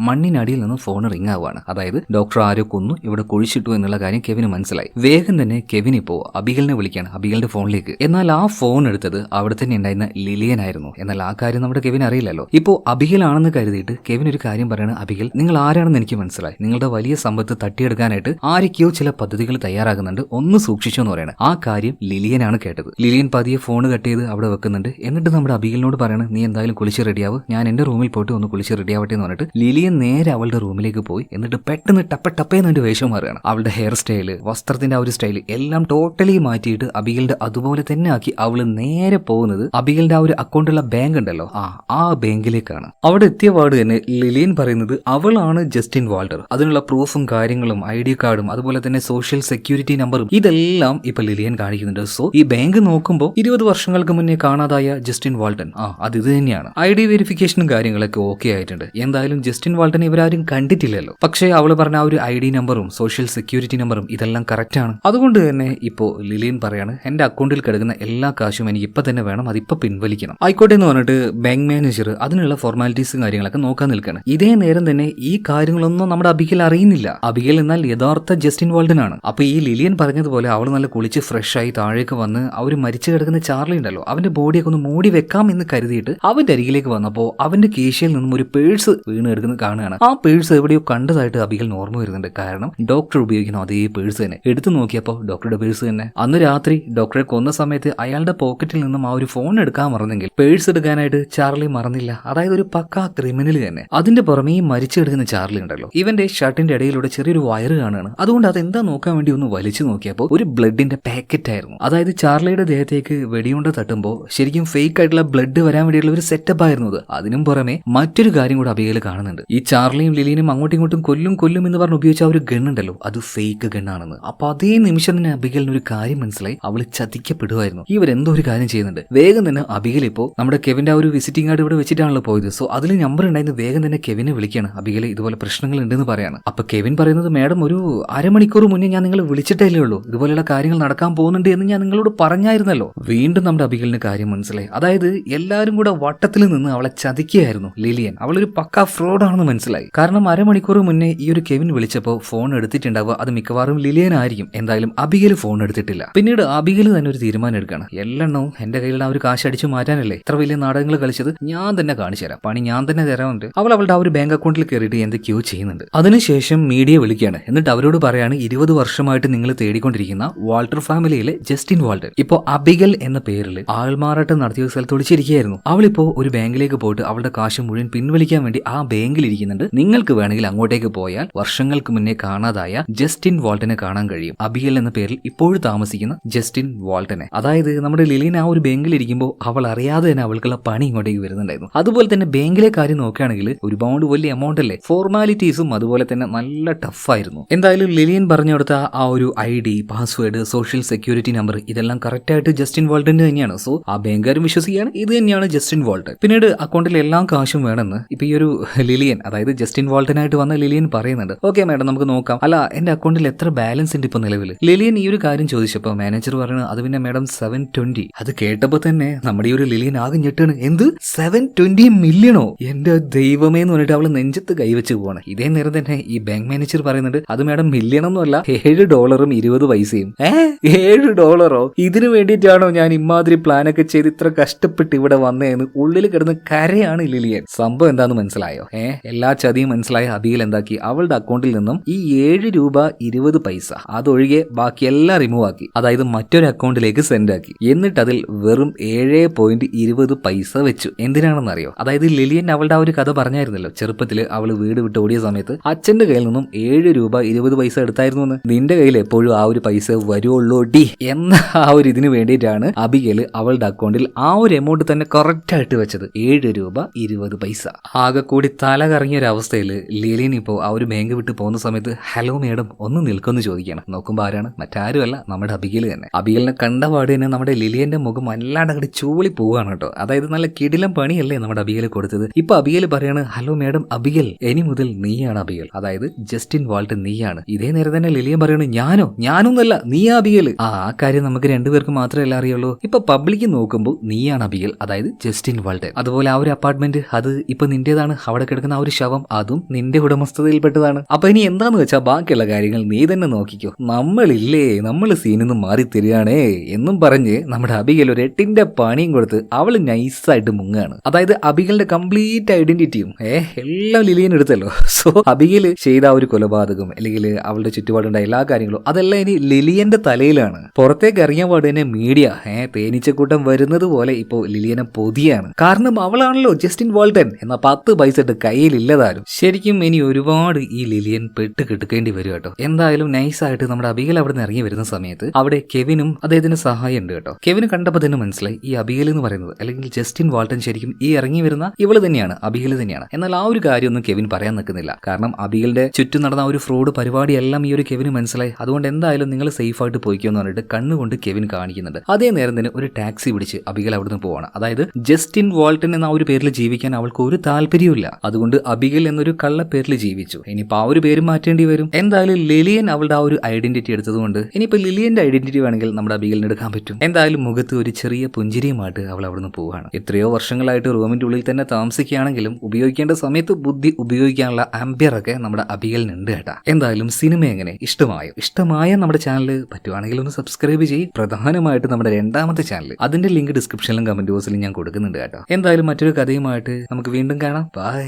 മണ്ണിനടിയിൽ നിന്ന് ഫോൺ റിംഗ് ആവുകയാണ്. അതായത് ഡോക്ടർ ആരോ കൊന്നു, ഇവിടെ കുഴിച്ചിട്ടു എന്നുള്ള കാര്യം കെവിന് മനസ്സിലായി. വേഗം തന്നെ കെവിൻ ഇപ്പോ അബിഗലിനെ വിളിക്കുകയാണ്, അബിഗലിന്റെ ഫോണിലേക്ക്. എന്നാൽ ആ ഫോൺ എടുത്തത് അവിടെ തന്നെ ഉണ്ടായിരുന്ന ലിലിയൻ ആയിരുന്നു. എന്നാൽ ആ കാര്യം നമ്മുടെ കെവിൻ അറിയില്ലല്ലോ. ഇപ്പോ അബിഗൽ ആണെന്ന് കരുതിയിട്ട് കെവിൻ ഒരു കാര്യം പറയണം, അബിഗൽ നിങ്ങൾ ആരാണെന്ന് എനിക്ക് മനസ്സിലായി. നിങ്ങളുടെ വലിയ സമ്പത്ത് തട്ടിയെടുക്കാനായിട്ട് ആരൊക്കെയോ ചില പദ്ധതികൾ തയ്യാറാകുന്നുണ്ട്, ഒന്ന് സൂക്ഷിച്ചു എന്ന് പറയണം. ആ കാര്യം ലിലിയനാണ് കേട്ടത്. ലിലിയൻ പതിയെ ഫോൺ കട്ട് ചെയ്ത് അവിടെ വെക്കുന്നുണ്ട്. എന്നിട്ട് നമ്മുടെ അബിഗലിനോട് പറയണം, നീ എന്തായാലും കുളിച്ച് റെഡിയാവ്, ഞാൻ എന്റെ റൂമിൽ പോയിട്ട് ഒന്ന് കുളിച്ച് റെഡിയാവട്ടെ എന്ന് പറഞ്ഞിട്ട് ലിലിയൻ നേരെ അവളുടെ റൂമിലേക്ക് പോയി. എന്നിട്ട് പെട്ടെന്ന് ടപ്പേന്ന് വേഷം മാറുകയാണ്. അവളുടെ ഹെയർ സ്റ്റൈല്, വസ്ത്രത്തിന്റെ ആ ഒരു സ്റ്റൈല് എല്ലാം ടോട്ടലി മാറ്റിയിട്ട് അബിഗലിന്റെ അതുപോലെ തന്നെ ആക്കി അവള് നേരെ പോകുന്നത് അബിഗലിന്റെ ആ ഒരു അക്കൗണ്ടുള്ള ബാങ്ക് ഉണ്ടല്ലോ, ആ ബാങ്കിലേക്കാണ്. അവിടെ എത്തിയ പാട് തന്നെ ലിലിയൻ പറയുന്നത് അവളാണ് ജസ്റ്റിൻ വാൾട്ടർ. അതിനുള്ള പ്രൂഫും കാര്യങ്ങളും ID കാർഡും അതുപോലെ തന്നെ സോഷ്യൽ സെക്യൂരിറ്റി നമ്പറും ഇതെല്ലാം ഇപ്പൊ ലിലിയൻ കാണിക്കുന്നുണ്ട്. സോ ഈ ബാങ്ക് നോക്കുമ്പോൾ 20 വർഷങ്ങൾക്ക് മുന്നേ കാണാതായ ജസ്റ്റിൻ വാൾട്ടൺ, അത് ഇത് തന്നെയാണ്. ID വെരിഫിക്കേഷനും കാര്യങ്ങളൊക്കെ ഓക്കെ ആയിട്ടുണ്ട്. എന്തായാലും ജസ്റ്റിൻ വാൾട്ടൺ ഇവരാരും കണ്ടിട്ടില്ലല്ലോ. പക്ഷേ അവള് പറഞ്ഞ ആ ഒരു ID നമ്പറും സോഷ്യൽ സെക്യൂരിറ്റി നമ്പറും ഇതെല്ലാം കറക്റ്റ് ആണ്. അതുകൊണ്ട് തന്നെ ഇപ്പോ ലിലിയൻ പറയാണ്, എന്റെ അക്കൗണ്ടിൽ കിടക്കുന്ന എല്ലാ കാശും എനിക്ക് ഇപ്പൊ തന്നെ വേണം, അതിപ്പോ പിൻവലിക്കണം. ആയിക്കോട്ടെ എന്ന് പറഞ്ഞിട്ട് ബാങ്ക് മാനേജർ അതിനുള്ള ഫോർമാലിറ്റീസും കാര്യങ്ങളൊക്കെ നോക്കാൻ നിൽക്കണം. ഇതേ നേരം തന്നെ ഈ കാര്യങ്ങളൊന്നും നമ്മുടെ അബിഗൽ അറിയുന്നില്ല. അബിഗൽ എന്നാൽ യഥാർത്ഥ ജസ്റ്റിൻ വാൾട്ടൺ ആണ്. അപ്പൊ ഈ ലിലിയൻ പറഞ്ഞതുപോലെ അവൾ നല്ല കുളിച്ച് ഫ്രഷ് ആയി താഴേക്ക് വന്ന് അവർ മരിച്ചു കിടക്കുന്ന ചാർലി ഉണ്ടല്ലോ, അവന്റെ ബോഡിയൊക്കെ ഒന്ന് മൂടി വെക്കാം എന്ന് കരുതിയിട്ട് അവന്റെ അരികിലേക്ക് വന്നപ്പോൾ അവന്റെ കേശയിൽ നിന്നും ഒരു പേഴ്സ് വീണ് എടുക്കുന്നത് കാണുകയാണ്. ആ പേഴ്സ് എവിടെയോ കണ്ടതായിട്ട് അബിഗൽ ഓർമ്മ വരുന്നുണ്ട്. കാരണം ഡോക്ടർ ഉപയോഗിക്കുന്ന അതേ പേഴ്സ് തന്നെ. എടുത്തു നോക്കിയപ്പോൾ ഡോക്ടറുടെ പേഴ്സ് തന്നെ. അന്ന് രാത്രി ഡോക്ടറെ കൊന്ന സമയത്ത് അയാളുടെ പോക്കറ്റിൽ നിന്നും ആ ഒരു ഫോൺ എടുക്കാൻ മറന്നെങ്കിൽ പേഴ്സ് എടുക്കാനായിട്ട് ചാർലി മറന്നില്ല. അതായത് ഒരു പക്കാ ക്രിമിനൽ തന്നെ. അതിന്റെ പുറമെ ഈ മരിച്ചു കിടക്കുന്ന ചാർലി ഉണ്ടല്ലോ, ഇവന്റെ ഷർട്ടിന്റെ ഇടയിലൂടെ ചെറിയൊരു വയറ് കാണുകയാണ്. അതുകൊണ്ട് അതെന്താ നോക്കാൻ വേണ്ടി ഒന്ന് വലിച്ചു നോക്കിയപ്പോൾ ഒരു ബ്ലഡിന്റെ പാക്കറ്റ് ആയിരുന്നു. അതായത് ചാർലിയുടെ ദേഹത്തേക്ക് വെടിയുണ്ട തട്ടുമ്പോൾ ശരിക്കും ഫേക്ക് ആയിട്ടുള്ള ബ്ലഡ് വരാൻ വേണ്ടിയുള്ള ഒരു സെറ്റപ്പ് ആയിരുന്നു അത്. അതിനും പുറമെ മറ്റൊരു കാര്യം കൂടെ അബിഗൽ കാണുന്നുണ്ട്. ഈ ചാർലിയും ലിലിയനും അങ്ങോട്ടും ഇങ്ങോട്ടും കൊല്ലും എന്ന് പറഞ്ഞ് ഉപയോഗിച്ച ഒരു ഗൺ ഉണ്ടല്ലോ, അത് ഫേക്ക് ഗണ്ണാണെന്ന്. അപ്പൊ അതേ നിമിഷം തന്നെ അബിഗലിന് ഒരു കാര്യം മനസ്സിലായി, അവള് ചതിക്കപ്പെടുമായിരുന്നു. ഇവരെന്തോ ഒരു കാര്യം ചെയ്യുന്നുണ്ട്. വേഗം തന്നെ അബിഗൽ ഇപ്പോ നമ്മുടെ കെവിന്റെ ആ ഒരു വിസിറ്റിംഗ് കാർഡ് ഇവിടെ വെച്ചിട്ടാണല്ലോ പോയത്. സോ അതിൽ നമ്പർ ഉണ്ടായിരുന്നു. വേഗം തന്നെ കെവിനെ വിളിക്കുകയാണ്. അബിഗൽ ഇതുപോലെ പ്രശ്നങ്ങൾ ഉണ്ടെന്ന് പറയാണ്. അപ്പൊ കെവിൻ പറയുന്നത്, മാഡം ഒരു അരമണിക്കൂർ മുന്നേ ഞാൻ നിങ്ങൾ വിളിച്ചിട്ടേ ഉള്ളൂ, ഇതുപോലെയുള്ള കാര്യങ്ങൾ നടക്കാൻ പോകുന്നുണ്ട് എന്ന് ഞാൻ നിങ്ങളോട് പറഞ്ഞായിരുന്നല്ലോ. വീണ്ടും നമ്മുടെ അബിഗലിന് കാര്യം മനസ്സിലായി. അതായത് എല്ലാവരും കൂടെ വട്ടത്തിൽ നിന്ന് അവളെ ചതിക്കുകയായിരുന്നു ലിലിയൻ. അവളൊരു പക്ക ഫ്രോഡാണെന്ന് മനസ്സിലായി. കാരണം അരമണിക്കൂർ മുന്നേ ഈ ഒരു കെവിൻ വിളിച്ചപ്പോൾ ഫോൺ എടുത്തിട്ടുണ്ടാവുക അത് മിക്കവാറും ലിലിയൻ ആയിരിക്കും. എന്തായാലും അബിഗൽ ഫോൺ എടുത്തിട്ടില്ല. പിന്നീട് അബിഗൽ തന്നെ ഒരു തീരുമാനം എടുക്കുകയാണ്, എല്ലെണ്ണവും എന്റെ കയ്യിലുള്ള ആ ഒരു കാശ് അടിച്ചു മാറ്റാനല്ലേ ഇത്ര വലിയ നാടകങ്ങൾ കളിച്ചത്, ഞാൻ തന്നെ കാണിച്ചു തരാം, പണി ഞാൻ തന്നെ തരാറുണ്ട്. അവൾ അവളുടെ ആ ഒരു ബാങ്ക് അക്കൗണ്ടിൽ കയറിയിട്ട് എന്തൊക്കെയോ ചെയ്യുന്നുണ്ട്. അതിനുശേഷം മീഡിയ വിളിക്കുകയാണ്. എന്നിട്ട് അവരോട് പറയാണ്, 20 വർഷമായിട്ട് നിങ്ങൾ തേടിക്കൊണ്ടിരിക്കുന്ന വാൾട്ടർ ഫാമിലിയിലെ ജസ്റ്റിൻ വാൾട്ടർ ഇപ്പോ അബിഗൽ എന്ന പേരിൽ ആൾമാറാട്ടം നടത്തിയ സ്ഥലത്ത് ഒളിച്ചിരിക്കുകയായിരുന്നു. അവളിപ്പോ ഒരു ബാങ്കിലേക്ക് പോയിട്ട് അവളുടെ കാശ് മുഴുവൻ പിൻവലിക്കാൻ വേണ്ടി ആ ബാങ്കിൽ ഇരിക്കുന്നുണ്ട്. നിങ്ങൾക്ക് വേണമെങ്കിൽ അങ്ങോട്ടേക്ക് പോയാൽ വർഷങ്ങൾക്ക് മുന്നേ കാണാതായ ജസ്റ്റിൻ വാൾട്ടനെ കാണാൻ കഴിയും. അബിഗൽ എന്ന പേരിൽ ഇപ്പോഴും താമസിക്കുന്ന ജസ്റ്റിൻ വാൾട്ടനെ. അതായത് നമ്മുടെ ലിലിൻ ആ ഒരു ബാങ്കിൽ ഇരിക്കുമ്പോൾ അവൾ അറിയാതെ തന്നെ അവൾക്കുള്ള പണി ഇങ്ങോട്ടേക്ക് വരുന്നുണ്ടായിരുന്നു. അതുപോലെ തന്നെ ബാങ്കിലെ കാര്യം നോക്കുകയാണെങ്കിൽ ഒരുപാട് വലിയ എമൗണ്ട് അല്ലേ, ഫോർമാലിറ്റീസും അതുപോലെ തന്നെ നല്ല ടഫായിരുന്നു. എന്തായാലും ലിലിയൻ പറഞ്ഞു കൊടുത്ത ആ ഒരു ID, password, social security number ഇതെല്ലാം കറക്റ്റ് ആയിട്ട് ജസ്റ്റിൻ വാൾട്ടന്റെ തന്നെയാണ്. സോ ആ ബാങ്കുകാരും വിശ്വസിക്കുകയാണ് ഇത് തന്നെയാണ് ജസ്റ്റിൻ വാൾട്ടൻ. പിന്നീട് അക്കൗണ്ടിൽ എല്ലാം കാശും വേണമെന്ന് ഇപ്പൊ ഈ ഒരു ലിലിയൻ, അതായത് ജസ്റ്റിൻ വാൾട്ടനായിട്ട് വന്ന ലിലിയൻ പറയുന്നുണ്ട്. ഓക്കെ മാഡം, നമുക്ക് നോക്കാം. അല്ല, എന്റെ അക്കൗണ്ടിൽ എത്ര ബാലൻസ് ഉണ്ട് ഇപ്പൊ നിലവിൽ? ലിലിയൻ ഈ ഒരു കാര്യം ചോദിച്ചപ്പോ മാനേജർ പറയുന്നത് അത് പിന്നെ മാഡം 720. അത് കേട്ടപ്പോ തന്നെ നമ്മുടെ ഈ ഒരു ലിലിയൻ ആകെ ഞെട്ടാണ്. എന്ത് 720 മില്യണോ? എന്റെ ദൈവമേ എന്ന് പറഞ്ഞിട്ട് അവള് നെഞ്ചത്ത് കൈവച്ച് പോവാണ്. ഇതേ നേരം തന്നെ ഈ ബാങ്ക് മാനേജർ പറയുന്നുണ്ട് അത് മാഡം മില്യണൊന്നും അല്ല, $7.20. $7? ഇതിനു വേണ്ടിയിട്ടാണോ ഞാൻ ഇമാതിരി പ്ലാനൊക്കെ ചെയ്ത് ഇത്ര കഷ്ടപ്പെട്ട് ഇവിടെ വന്നേന്ന് ഉള്ളിൽ കിടന്ന് കരയാണ് ലിലിയൻ. സംഭവം എന്താന്ന് മനസ്സിലായോ? എല്ലാ ചതിയും മനസ്സിലായ അബിഗൽ എന്താക്കി, അവളുടെ അക്കൗണ്ടിൽ നിന്നും ഈ $7.20 അതൊഴികെ ബാക്കി എല്ലാം റിമൂവ് ആക്കി. അതായത് മറ്റൊരു അക്കൗണ്ടിലേക്ക് സെൻഡ് ആക്കി. എന്നിട്ട് അതിൽ വെറും $7.20 വെച്ചു. എന്തിനാണെന്നറിയോ? അതായത് ലിലിയൻ അവളുടെ ആ ഒരു കഥ പറഞ്ഞായിരുന്നല്ലോ, ചെറുപ്പത്തിൽ അവള് വീട് വിട്ട് ഓടിയ സമയത്ത് അച്ഛന്റെ കയ്യിൽ നിന്നും $7.20 എടുത്തായിരുന്നു എന്ന്. നിന്റെ കയ്യിൽ എപ്പോഴും ആ ഒരു പൈസ വരുള്ളൂ ഡി എന്ന ആ ഒരു ഇതിന് വേണ്ടിയിട്ടാണ് അബിഗൽ അവളുടെ അക്കൗണ്ടിൽ ആ ഒരു എമൗണ്ട് തന്നെ കറക്റ്റ് ആയിട്ട് വെച്ചത്, $7.20. ആകെ കൂടി തല കറങ്ങിയ ഒരു അവസ്ഥയിൽ ലിലിയൻ ഇപ്പോൾ ആ ഒരു ബാങ്ക് വിട്ട് പോകുന്ന സമയത്ത് ഹലോ മേഡം ഒന്ന് നിൽക്കുമെന്ന് ചോദിക്കണം. നോക്കുമ്പോൾ ആരാണ്? മറ്റാരുമല്ല, നമ്മുടെ അബിഗൽ തന്നെ. അബിഗലിനെ കണ്ടപാട് തന്നെ നമ്മുടെ ലിലിയന്റെ മുഖം വല്ലാണ്ട് അങ്ങോട്ട് ചൂളി പോവുകയാണ് കേട്ടോ. അതായത് നല്ല കിടിലം പണിയല്ലേ നമ്മുടെ അബിഗൽ കൊടുത്തത്. ഇപ്പൊ അബിഗൽ പറയാണ് ഹലോ മേഡം അബിഗൽ, ഇനി മുതൽ നീയാണ് അബിഗൽ, അതായത് ജസ്റ്റിൻ വാൾട്ടൻ നീയാണ്. ഇതേ നേരം തന്നെ ലിലിയൻ പറയാണ് ഞാനൊന്നല്ല, നീയാ അബിഗൽ. ആ കാര്യം നമുക്ക് രണ്ടുപേർക്ക് മാത്രമല്ല അറിയുള്ളൂ. ഇപ്പൊ പബ്ലിക് നോക്കുമ്പോൾ നീയാണ് അബിഗൽ, അതായത് ജസ്റ്റിൻ വാൾട്ടൻ. അതുപോലെ ആ ഒരു അപ്പാർട്ട്മെന്റ് അത് ഇപ്പൊ നിന്റേതാണ്. അവിടെ കിടക്കുന്ന ആ ഒരു ശവം അതും നിന്റെ ഉടമസ്ഥതയിൽപ്പെട്ടതാണ്. അപ്പൊ ഇനി എന്താന്ന് വെച്ചാൽ ബാക്കിയുള്ള കാര്യങ്ങൾ നീ തന്നെ നോക്കിക്കോ, നമ്മൾ സീനിൽ നിന്ന് മാറി തരികയാണേ എന്നും പറഞ്ഞ് നമ്മുടെ അബിഗൽ ഒരു 8ന്റെ പണിയും കൊടുത്ത് അവള് നൈസായിട്ട് മുങ്ങാണ്. അതായത് അബിഗലിന്റെ കംപ്ലീറ്റ് ഐഡന്റിറ്റിയും എല്ലാം ലിലിയൻ എടുത്തല്ലോ. സോ അബിഗൽ ചെയ്ത ആ ഒരു കൊലപാതകം അല്ലെങ്കിൽ അവളുടെ ചുറ്റുപാടുണ്ടായ എല്ലാ കാര്യങ്ങളും അതെല്ലാം ഇനി ലിലിയന്റെ തലയിലാണ്. പുറത്തേക്ക് ഇറങ്ങിയ പാട് തന്നെ മീഡിയ തേനീച്ചക്കൂട്ടം വരുന്നത് പോലെ ഇപ്പോ ലിലിയനെ പൊതിയാണ്. കാരണം അവളാണല്ലോ ജസ്റ്റിൻ വാൾട്ടൻ എന്ന 10 പൈസ കയ്യിലില്ലതാരും. ശരിക്കും ഇനി ഒരുപാട് ഈ ലിലിയൻ പെട്ട് കിടക്കേണ്ടി വരും കേട്ടോ. എന്തായാലും നൈസായിട്ട് നമ്മുടെ അബിഗൽ അവിടെ നിന്ന് ഇറങ്ങി വരുന്ന സമയത്ത് അവിടെ കെവിനും അദ്ദേഹത്തിന് സഹായം ഉണ്ട് കേട്ടോ. കെവിന് കണ്ടപ്പോൾ തന്നെ മനസ്സിലായി ഈ അബിഗൽ എന്ന് പറയുന്നത് അല്ലെങ്കിൽ ജസ്റ്റിൻ വാൾട്ടൻ ശരിക്കും ഈ ഇറങ്ങി വരുന്ന ഇവള് തന്നെയാണ്, അബിഗൽ തന്നെയാണ്. എന്നാൽ ആ ഒരു കാര്യമൊന്നും കെവിൻ പറയാൻ നിൽക്കുന്നില്ല. കാരണം അബിഗലിന്റെ ചുറ്റും നടന്ന ഒരു ഫ്രോഡ് പരിപാടിയെല്ലാം ഈ ഒരു കെവിന് മനസ്സിലായി. അതുകൊണ്ട് എന്തായാലും നിങ്ങൾ സേഫ് ആയിട്ട് പോയിക്കോന്ന് പറഞ്ഞിട്ട് കണ്ണുകൊണ്ട് കെവിൻ കാണിക്കുന്നുണ്ട്. അതേ നേരം തന്നെ ഒരു ടാക്സി പിടിച്ച് അബിഗൽ അവിടുന്ന് പോവാണ്. അതായത് ജസ്റ്റിൻ വാൾട്ടൻ എന്ന ആ ഒരു പേരിൽ ജീവിക്കാൻ അവൾക്ക് ഒരു താല്പര്യമില്ല. അതുകൊണ്ട് അബിഗൽ എന്നൊരു കള്ള പേരിൽ ജീവിച്ചു. ഇനിയിപ്പോ ആ ഒരു പേര് മാറ്റേണ്ടി വരും. എന്തായാലും ലിലിയൻ അവളുടെ ആ ഒരു ഐഡന്റിറ്റി എടുത്തതുകൊണ്ട് ഇനിയിപ്പോ ലിലിയന്റെ ഐഡന്റിറ്റി വേണമെങ്കിൽ നമ്മുടെ അബിഗലിന് എടുക്കാൻ പറ്റും. എന്തായാലും മുഖത്ത് ഒരു ചെറിയ പുഞ്ചിരിയുമായിട്ട് അവൾ അവിടുന്ന് പോവാണ്. എത്രയോ വർഷങ്ങളായിട്ട് റൂമിന്റെ ഉള്ളിൽ തന്നെ താമസിക്കുകയാണെങ്കിലും ഉപയോഗിക്കേണ്ട സമയത്ത് ബുദ്ധി ഉപയോഗിക്കാനുള്ള ആംബിയർ ഒക്കെ നമ്മുടെ അബിഗലിനുണ്ട് കേട്ടാ. എന്തായാലും സിനിമ എങ്ങനെ ഇഷ്ടമായ നമ്മുടെ ചാനൽ പറ്റുവാണെങ്കിൽ ഒന്ന് സബ്സ്ക്രൈബ് ചെയ്യും. പ്രധാനമായിട്ട് നമ്മുടെ 2ാമത്തെ ചാനൽ, അതിന്റെ ലിങ്ക് ഡിസ്ക്രിപ്ഷനിലും കമന്റ് ബോക്സിലും ഞാൻ കൊടുക്കുന്നുണ്ട് കേട്ടോ. എന്തായാലും മറ്റൊരു കഥയുമായിട്ട് നമുക്ക് വീണ്ടും കാണാം. ബൈ.